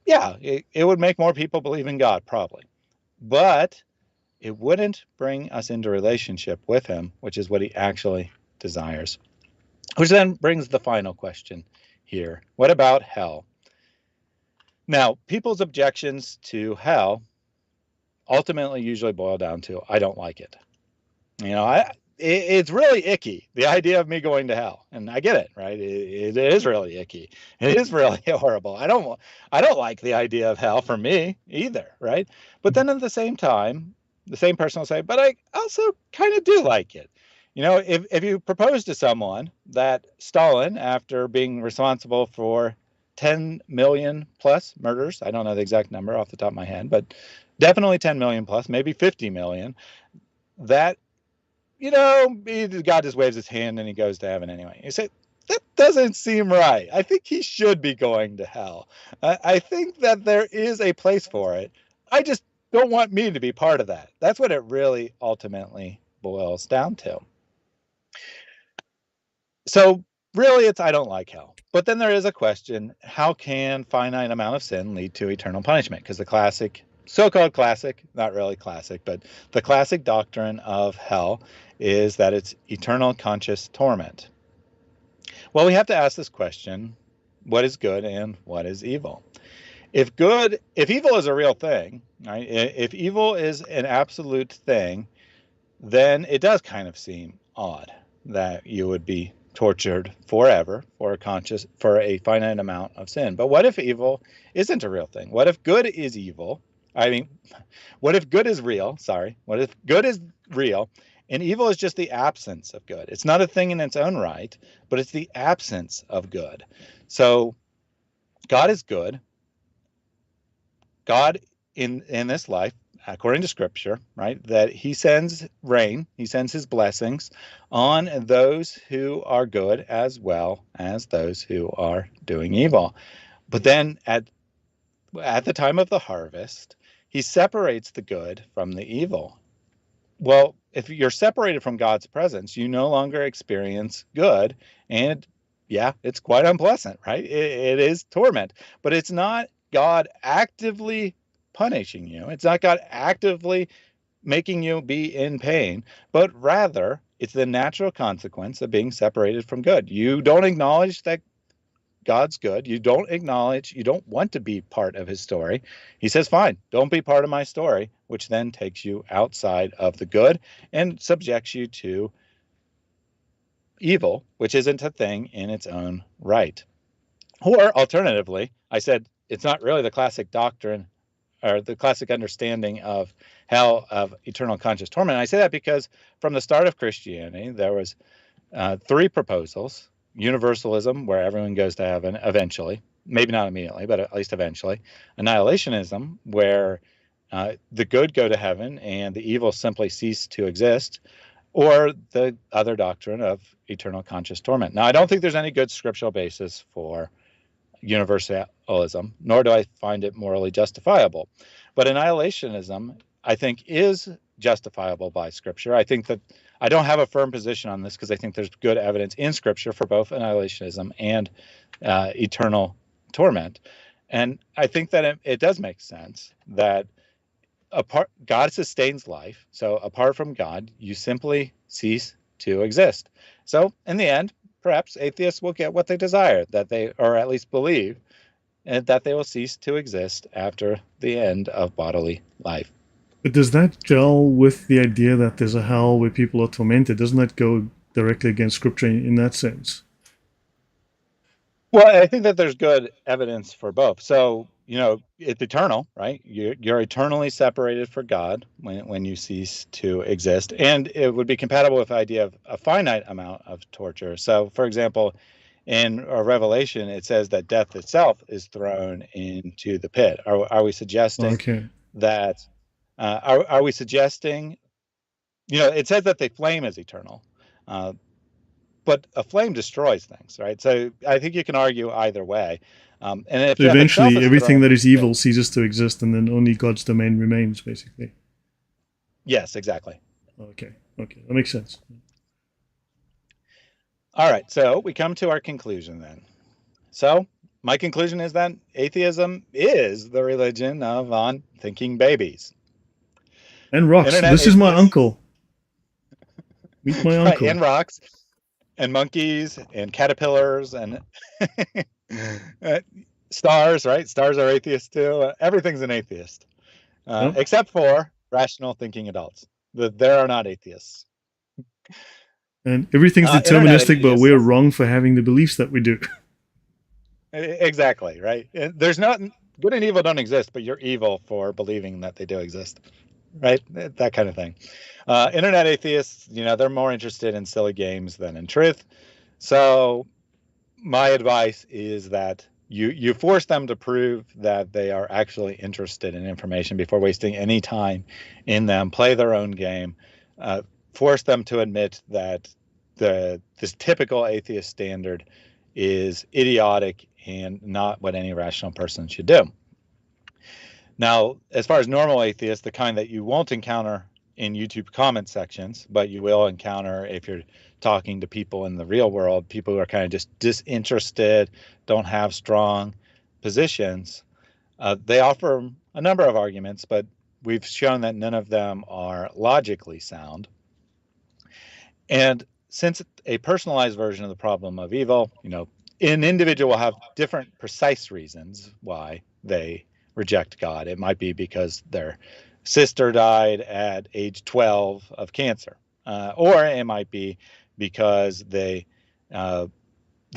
Yeah, it would make more people believe in God, probably. But it wouldn't bring us into relationship with him, which is what he actually desires. Which then brings the final question here. What about hell? Now, people's objections to hell ultimately usually boil down to, I don't like it. It's really icky, the idea of me going to hell. And I get it, right? It is really icky. It is really horrible. I don't like the idea of hell for me either, right? But then at the same time, the same person will say, but I also kind of do like it. If you propose to someone that Stalin, after being responsible for 10 million plus murders, I don't know the exact number off the top of my head, but definitely 10 million plus, maybe 50 million, that, God just waves his hand and he goes to heaven anyway. You say, that doesn't seem right. I think he should be going to hell. I think that there is a place for it. I just don't want me to be part of that. That's what it really ultimately boils down to. So really, it's I don't like hell. But then there is a question, how can finite amount of sin lead to eternal punishment? Because the classic, so-called classic, not really classic, but the classic doctrine of hell is that it's eternal conscious torment. Well, we have to ask this question, what is good and what is evil? If evil is a real thing, right? If evil is an absolute thing, then it does kind of seem odd that you would be tortured forever for a finite amount of sin. But what if evil isn't a real thing? What if good is evil? What if good is real? Sorry. What if good is real and evil is just the absence of good? It's not a thing in its own right, but it's the absence of good. So God is good. God in this life, according to Scripture, right, that he sends rain, he sends his blessings on those who are good as well as those who are doing evil. But then at the time of the harvest, he separates the good from the evil. Well, if you're separated from God's presence, you no longer experience good. And yeah, it's quite unpleasant, right? It is torment, but it's not God actively punishing you. It's not God actively making you be in pain, but rather it's the natural consequence of being separated from good. You don't acknowledge that God's good. You don't want to be part of his story. He says, fine, don't be part of my story, which then takes you outside of the good and subjects you to evil, which isn't a thing in its own right. Or alternatively, I said, it's not really the classic doctrine or the classic understanding of hell, of eternal conscious torment. And I say that because from the start of Christianity, there was three proposals. Universalism, where everyone goes to heaven eventually, maybe not immediately, but at least eventually. Annihilationism, where the good go to heaven and the evil simply cease to exist. Or the other doctrine of eternal conscious torment. Now, I don't think there's any good scriptural basis for universalism, nor do I find it morally justifiable. But annihilationism, I think, is justifiable by Scripture. I think that I don't have a firm position on this because I think there's good evidence in Scripture for both annihilationism and eternal torment. And I think that it does make sense that God sustains life. So apart from God, you simply cease to exist. So in the end, perhaps atheists will get what they desire, that they, or at least believe, and that they will cease to exist after the end of bodily life. But does that gel with the idea that there's a hell where people are tormented? Doesn't that go directly against Scripture in that sense? Well, I think that there's good evidence for both. So, it's eternal, right? You're eternally separated from God when you cease to exist. And it would be compatible with the idea of a finite amount of torture. So, for example, in Revelation, it says that death itself is thrown into the pit. Are we suggesting Okay. that? Are we suggesting? It says that the flame is eternal, but a flame destroys things, right? So I think you can argue either way. And if So death itself eventually, is everything thrown, that is evil ceases to exist, and then only God's domain remains, basically. yes, exactly. Okay. Okay, that makes sense. All right, so we come to our conclusion then. So my conclusion is that atheism is the religion of unthinking babies. And rocks. Internet This is my atheists- uncle. Meet my right, uncle. and rocks, and monkeys, and caterpillars, and stars, right? Stars are atheists too. Everything's an atheist, Yep. except for rational thinking adults. There are not atheists. And everything's Internet deterministic, but atheists. we're wrong for having the beliefs that we do. Exactly, right? And there's not good and evil don't exist, but you're evil for believing that they do exist, right? That kind of thing. Internet atheists, they're more interested in silly games than in truth. So my advice is that you force them to prove that they are actually interested in information before wasting any time in them. Play their own game. Force them to admit that this typical atheist standard is idiotic and not what any rational person should do. Now, as far as normal atheists, the kind that you won't encounter in YouTube comment sections, but you will encounter if you're talking to people in the real world, people who are kind of just disinterested, don't have strong positions, they offer a number of arguments, but we've shown that none of them are logically sound. And since a personalized version of the problem of evil, an individual will have different precise reasons why they reject God. It might be because their sister died at age 12 of cancer, or it might be because the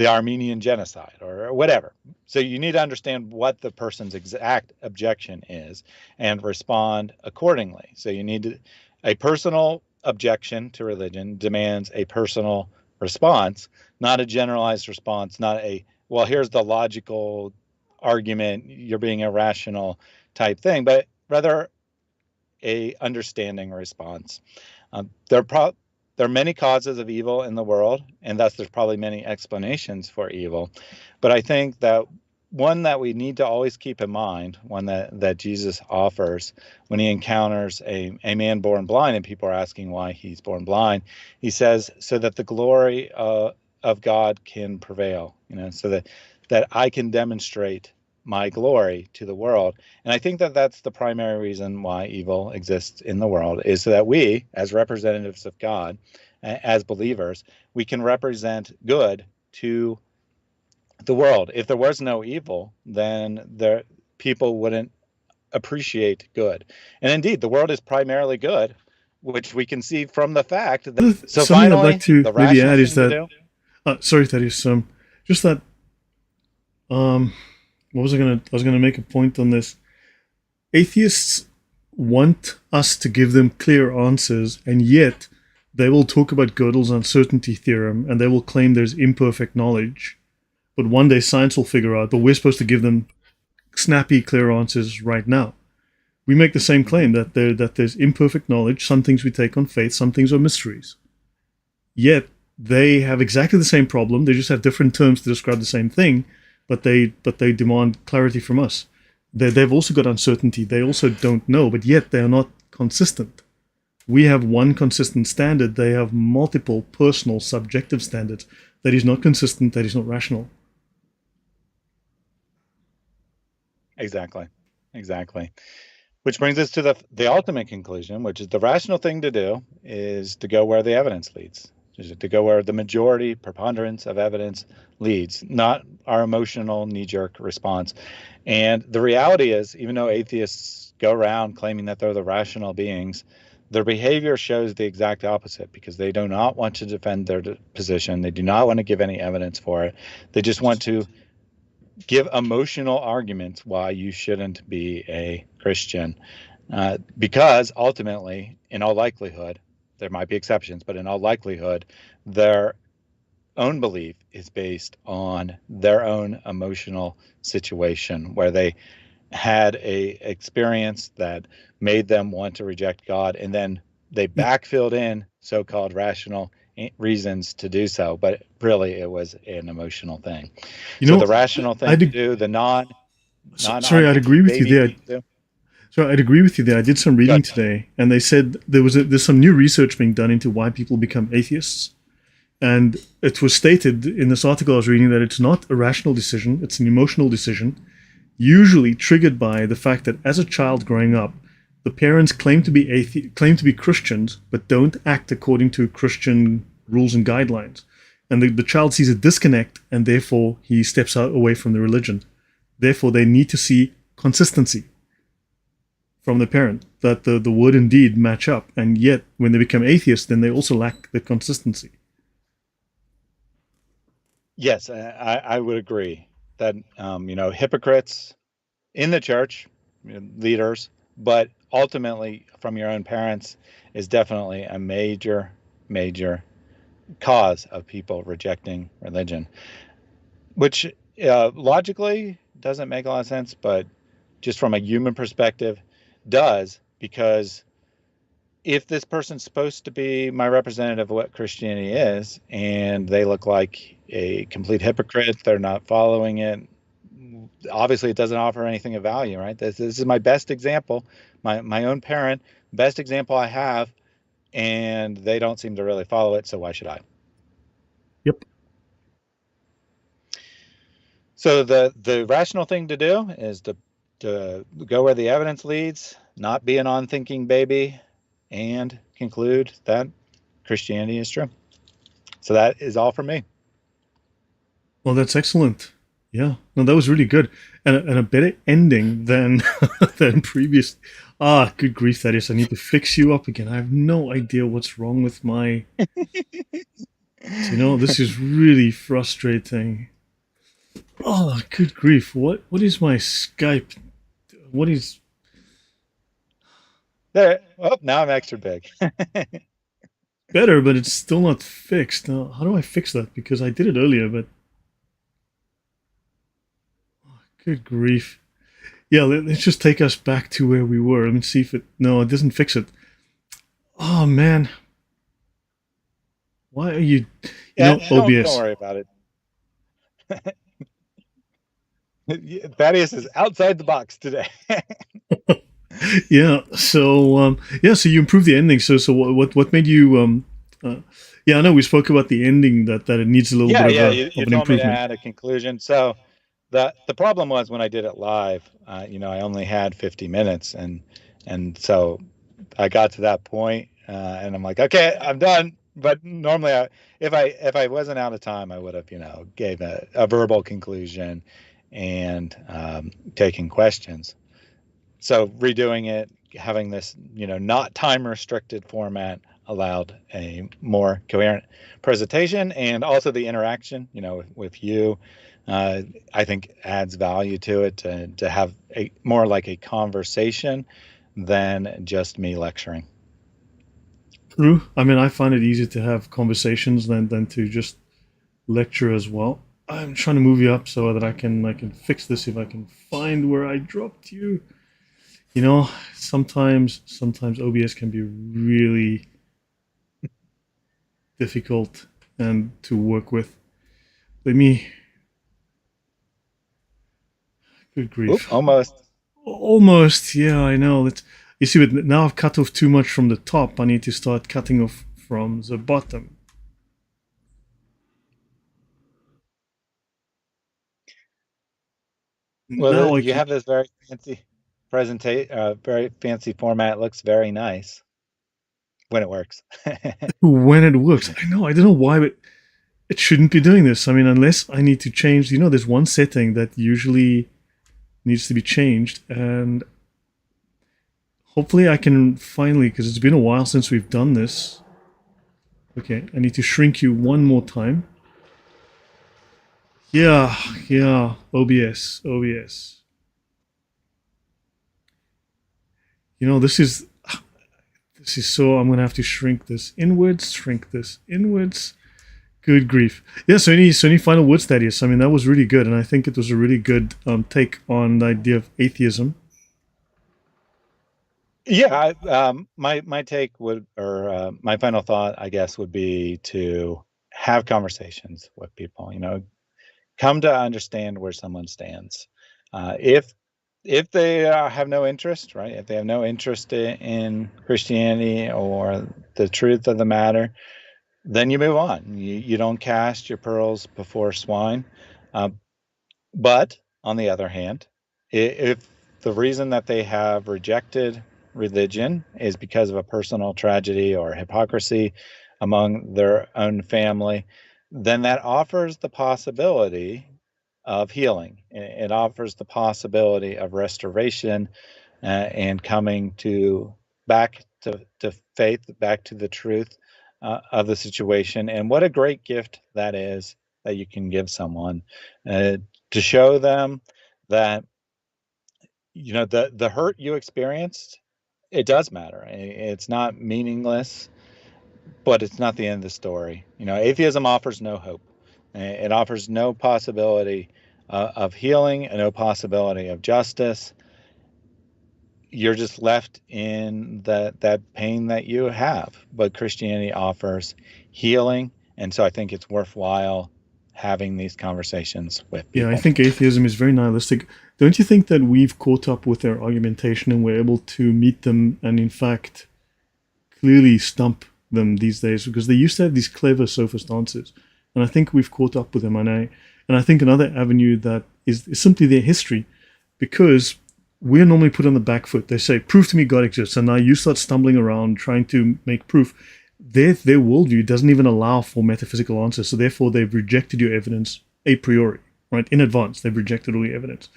Armenian genocide or whatever. So you need to understand what the person's exact objection is and respond accordingly. So you need a personal objection to religion demands a personal response, not a generalized response, not a, well, here's the logical argument, you're being irrational type thing, but rather a understanding response. There are many causes of evil in the world, and thus there's probably many explanations for evil. But I think that one that we need to always keep in mind, one that Jesus offers when he encounters a man born blind and people are asking why he's born blind, he says, so that the glory of God can prevail, so that I can demonstrate my glory to the world. And I think that that's the primary reason why evil exists in the world, is so that we, as representatives of God, as believers, we can represent good to the world. If there was no evil, then people wouldn't appreciate good. And indeed, the world is primarily good, which we can see from the fact that. So Something finally, I'd like to the maybe rational add is thing that. to do. Sorry, Thaddeus. Just that. What was I gonna? I was gonna make a point on this. Atheists want us to give them clear answers, and yet they will talk about Gödel's uncertainty theorem, and they will claim there's imperfect knowledge. But one day science will figure out, but we're supposed to give them snappy, clear answers right now. We make the same claim that there's imperfect knowledge, some things we take on faith, some things are mysteries. Yet they have exactly the same problem, they just have different terms to describe the same thing, but they demand clarity from us. They've also got uncertainty, they also don't know, but yet they are not consistent. We have one consistent standard. They have multiple personal, subjective standards. That is not consistent. That is not rational. Exactly. Exactly. Which brings us to the ultimate conclusion, which is the rational thing to do is to go where the evidence leads, to go where the majority, preponderance of evidence leads, not our emotional knee-jerk response. And the reality is, even though atheists go around claiming that they're the rational beings, their behavior shows the exact opposite, because they do not want to defend their position. They do not want to give any evidence for it. They just want to give emotional arguments why you shouldn't be a Christian. Because ultimately, in all likelihood, there might be exceptions, but in all likelihood, their own belief is based on their own emotional situation where they had a experience that made them want to reject God, and then they backfilled in so-called rational reasons to do so, but really it was an emotional thing. You So the know, rational thing to I'd do, the non sorry, I'd agree non-unthinking with you baby there. thing to do. So I'd agree with you there. I did some reading Good. today, and they said there's some new research being done into why people become atheists. And it was stated in this article I was reading that it's not a rational decision; it's an emotional decision, usually triggered by the fact that as a child growing up, the parents claim to be Christians, but don't act according to Christian rules and guidelines. And the child sees a disconnect, and therefore he steps out away from the religion. Therefore, they need to see consistency from the parent, that the word and deed match up. And yet, when they become atheists, then they also lack the consistency. Yes, I would agree that hypocrites in the church, leaders, but ultimately from your own parents is definitely a major cause of people rejecting religion, which logically doesn't make a lot of sense, but just from a human perspective does, because if this person's supposed to be my representative of what Christianity is, and they look like a complete hypocrite, they're not following it, obviously it doesn't offer anything of value, right? This is my best example, my own parent, best example I have, and they don't seem to really follow it, so why should I? Yep. So the rational thing to do is to go where the evidence leads, not be an unthinking baby, and conclude that Christianity is true. So that is all for me. Well, that's excellent. Yeah. No, that was really good, and a better ending than than previous. Ah, good grief, that is. I need to fix you up again. I have no idea what's wrong with my. So, this is really frustrating. Oh, good grief! What is my Skype? What is There. Oh, now I'm extra big. better, but it's still not fixed. Now, how do I fix that? Because I did it earlier, but good grief. Yeah, let's just take us back to where we were. Let me see if it. No, it doesn't fix it. Oh man, why are you? Yeah, don't OBS. worry about it. Thaddeus is outside the box today. Yeah. So so you improved the ending. So what made you yeah, I know we spoke about the ending that it needs a little bit Yeah, of yeah. a You of an told me to improvement. add a conclusion. So the problem was when I did it live, I only had 50 minutes, and so I got to that point, and I'm like, okay, I'm done. But normally, if I wasn't out of time, I would have gave a verbal conclusion and taken questions. So redoing it, having this not time restricted format allowed a more coherent presentation, and also the interaction with you, uh, I think adds value to it, to have a more like a conversation than just me lecturing. True. I mean, I find it easier to have conversations than to just lecture as well. I'm trying to move you up so that I can fix this if I can find where I dropped you. Sometimes OBS can be really difficult and to work with. Let me. Good Oop, grief. almost. Almost. Yeah, I know. It's You see, but now I've cut off too much from the top. I need to start cutting off from the bottom. Well, Now I you can. have this very fancy very fancy format. It looks very nice when it works. When it works, I know. I don't know why, but it shouldn't be doing this. I mean, unless I need to change. There's one setting that usually needs to be changed, and hopefully I can finally, because it's been a while since we've done this. Okay, I need to shrink you one more time. Yeah, yeah. OBS, OBS. This is so. I'm gonna have to shrink this inwards, shrink this inwards. Good grief. Yeah, so any final words, Thaddeus? I mean, that was really good, and I think it was a really good take on the idea of atheism. Yeah, my take would, or my final thought, I guess, would be to have conversations with people. Come to understand where someone stands. If they have no interest, right? If they have no interest in Christianity or the truth of the matter, then you move on. You don't cast your pearls before swine. Uh, but on the other hand, if the reason that they have rejected religion is because of a personal tragedy or hypocrisy among their own family, then that offers the possibility of healing. It offers the possibility of restoration and coming back to faith, back to the truth of the situation. And what a great gift that is that you can give someone uh, to show them that the hurt you experienced, it does matter. It's not meaningless, but it's not the end of the story. Atheism offers no hope. It offers no possibility of healing and no possibility of justice. You're just left in that pain that you have. But Christianity offers healing, and so I think it's worthwhile having these conversations with Yeah, I people. think atheism is very nihilistic. Don't you think that we've caught up with their argumentation and we're able to meet them and, in fact, clearly stump them these days? Because they used to have these clever sophist answers, and I think we've caught up with them. And I think another avenue that is simply their history, because we're normally put on the back foot. They say, "Prove to me God exists," and now you start stumbling around trying to make proof. Their worldview doesn't even allow for metaphysical answers, so therefore they've rejected your evidence a priori, right? In advance, they've rejected all your evidence.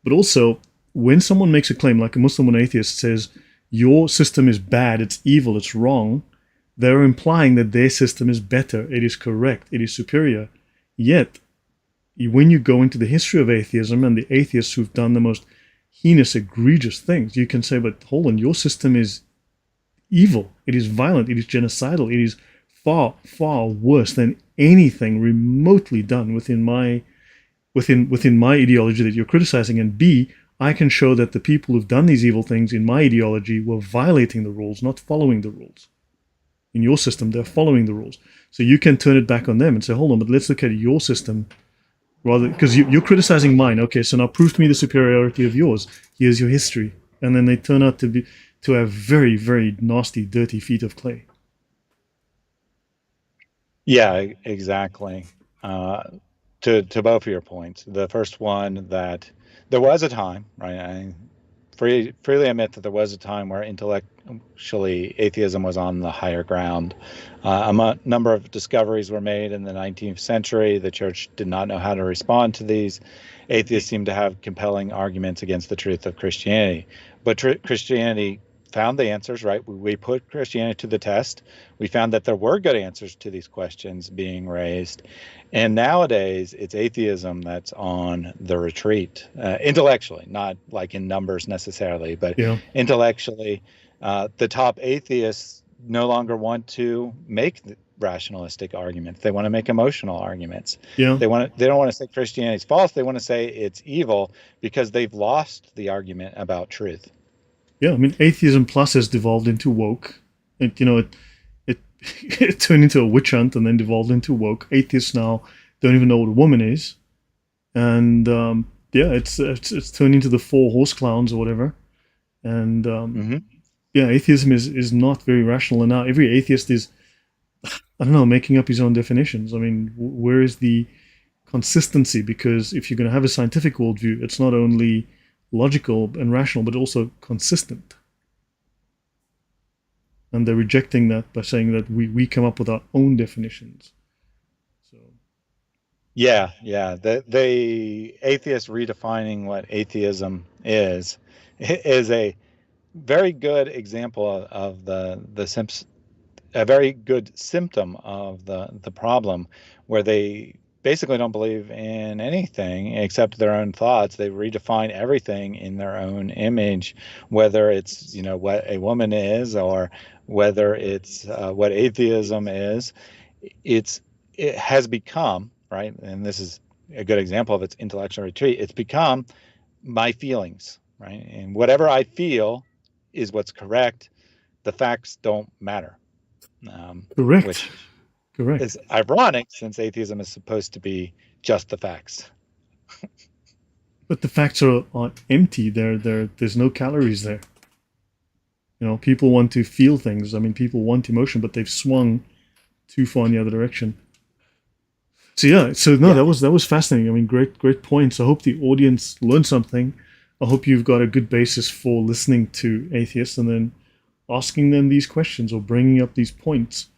But also, when someone makes a claim, like a Muslim or an atheist says, your system is bad, it's evil, it's wrong, they're implying that their system is better, it is correct, it is superior. Yet, when you go into the history of atheism and the atheists who've done the most heinous, egregious things, you can say, but hold on, your system is evil, it is violent, it is genocidal, it is far, far worse than anything remotely done within my ideology that you're criticizing. And B, I can show that the people who've done these evil things in my ideology were violating the rules, not following the rules. In your system, they're following the rules. So you can turn it back on them and say, hold on, but let's look at your system rather, because you're criticizing mine. Okay, so now prove to me the superiority of yours. Here's your history. And then they turn out to have very, very nasty, dirty feet of clay. Yeah, exactly. To both of your points. The first one, that there was a time, right? I freely admit that there was a time where intellectually atheism was on the higher ground. A number of discoveries were made in the 19th century. The church did not know how to respond to these. Atheists seemed to have compelling arguments against the truth of Christianity. But Christianity found the answers, right? We put Christianity to the test. We found that there were good answers to these questions being raised. And nowadays, it's atheism that's on the retreat, intellectually, not like in numbers necessarily, but Yeah, intellectually. The top atheists no longer want to make rationalistic arguments. They want to make emotional arguments. yeah, They don't want to say Christianity is false. They want to say it's evil because they've lost the argument about truth. yeah. I mean, atheism plus has devolved into woke. It it turned into a witch hunt and then devolved into woke. Atheists now don't even know what a woman is, and yeah, it's turned into the four horse clowns or whatever. And Mm-hmm. yeah, atheism is not very rational, and now every atheist is, I don't know, making up his own definitions. I mean, where is the consistency? Because if you're going to have a scientific worldview, it's not only logical and rational, but also consistent. And they're rejecting that by saying that we come up with our own definitions. So Yeah. The atheist redefining what atheism is a very good example of a very good symptom of the problem, where they basically don't believe in anything except their own thoughts. They redefine everything in their own image, whether it's what a woman is, or whether it's what atheism is. It has become, right, and this is a good example of its intellectual retreat. It's become my feelings, right, and whatever I feel is what's correct. The facts don't matter, correct, which correct. is ironic since atheism is supposed to be just the facts. But the facts are empty. There's no calories there. People want to feel things. I mean, people want emotion, but they've swung too far in the other direction. So yeah, so no, Yeah, that was fascinating. I mean, great points. I hope the audience learned something. I hope you've got a good basis for listening to atheists and then asking them these questions or bringing up these points,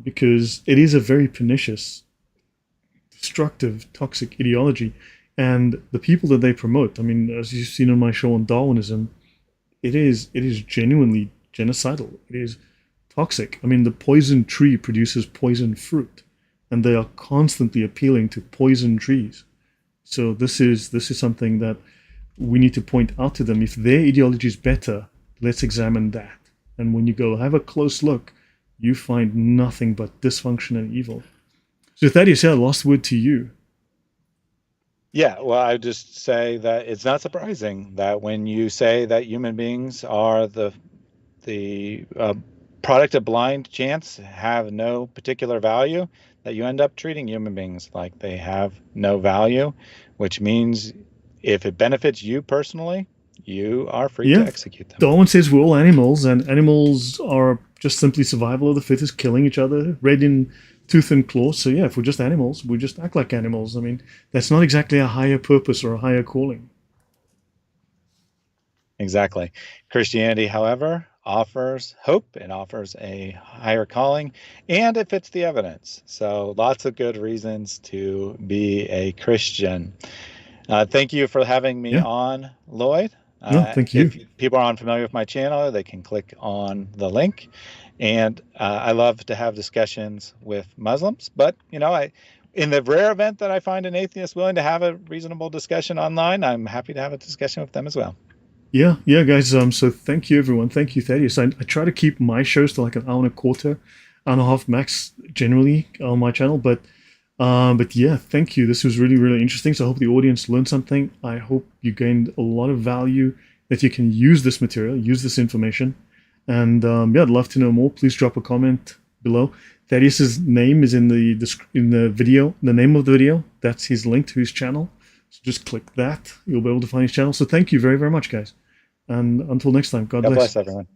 because it is a very pernicious, destructive, toxic ideology, and the people that they promote. I mean, as you've seen on my show on Darwinism, it is genuinely genocidal. It is toxic. I mean, the poison tree produces poison fruit, and they are constantly appealing to poison trees. So this is something that we need to point out to them. If their ideology is better, let's examine that. And when you go have a close look, you find nothing but dysfunction and evil. So Thaddeus, yeah, last word to you. yeah. Well, I would just say that it's not surprising that when you say that human beings are the product of blind chance, have no particular value, that you end up treating human beings like they have no value, which means if it benefits you personally, you are free to Yeah, execute them. Darwin says we're all animals, and animals are just simply survival of the fittest, killing each other, red in tooth and claw. So yeah, if we're just animals, we just act like animals. I mean, that's not exactly a higher purpose or a higher calling. Exactly. Christianity, however, offers hope and offers a higher calling, and it fits the evidence. So lots of good reasons to be a Christian. Thank you for having me Yeah, on, Lloyd. no, thank you. If people are unfamiliar with my channel, they can click on the link. And I love to have discussions with Muslims, but in the rare event that I find an atheist willing to have a reasonable discussion online, I'm happy to have a discussion with them as well. Yeah, guys. So thank you, everyone. Thank you, Thaddeus. I try to keep my shows to like an hour and a quarter, hour and a half max, generally on my channel. But yeah, thank you. This was really, really interesting. So I hope the audience learned something. I hope you gained a lot of value, that you can use this material, use this information. And yeah, I'd love to know more. Please drop a comment below. Thaddeus's name is in the video, the name of the video. That's his link to his channel. So just click that. You'll be able to find his channel. So thank you very, very much, guys. And until next time, God God bless. bless everyone.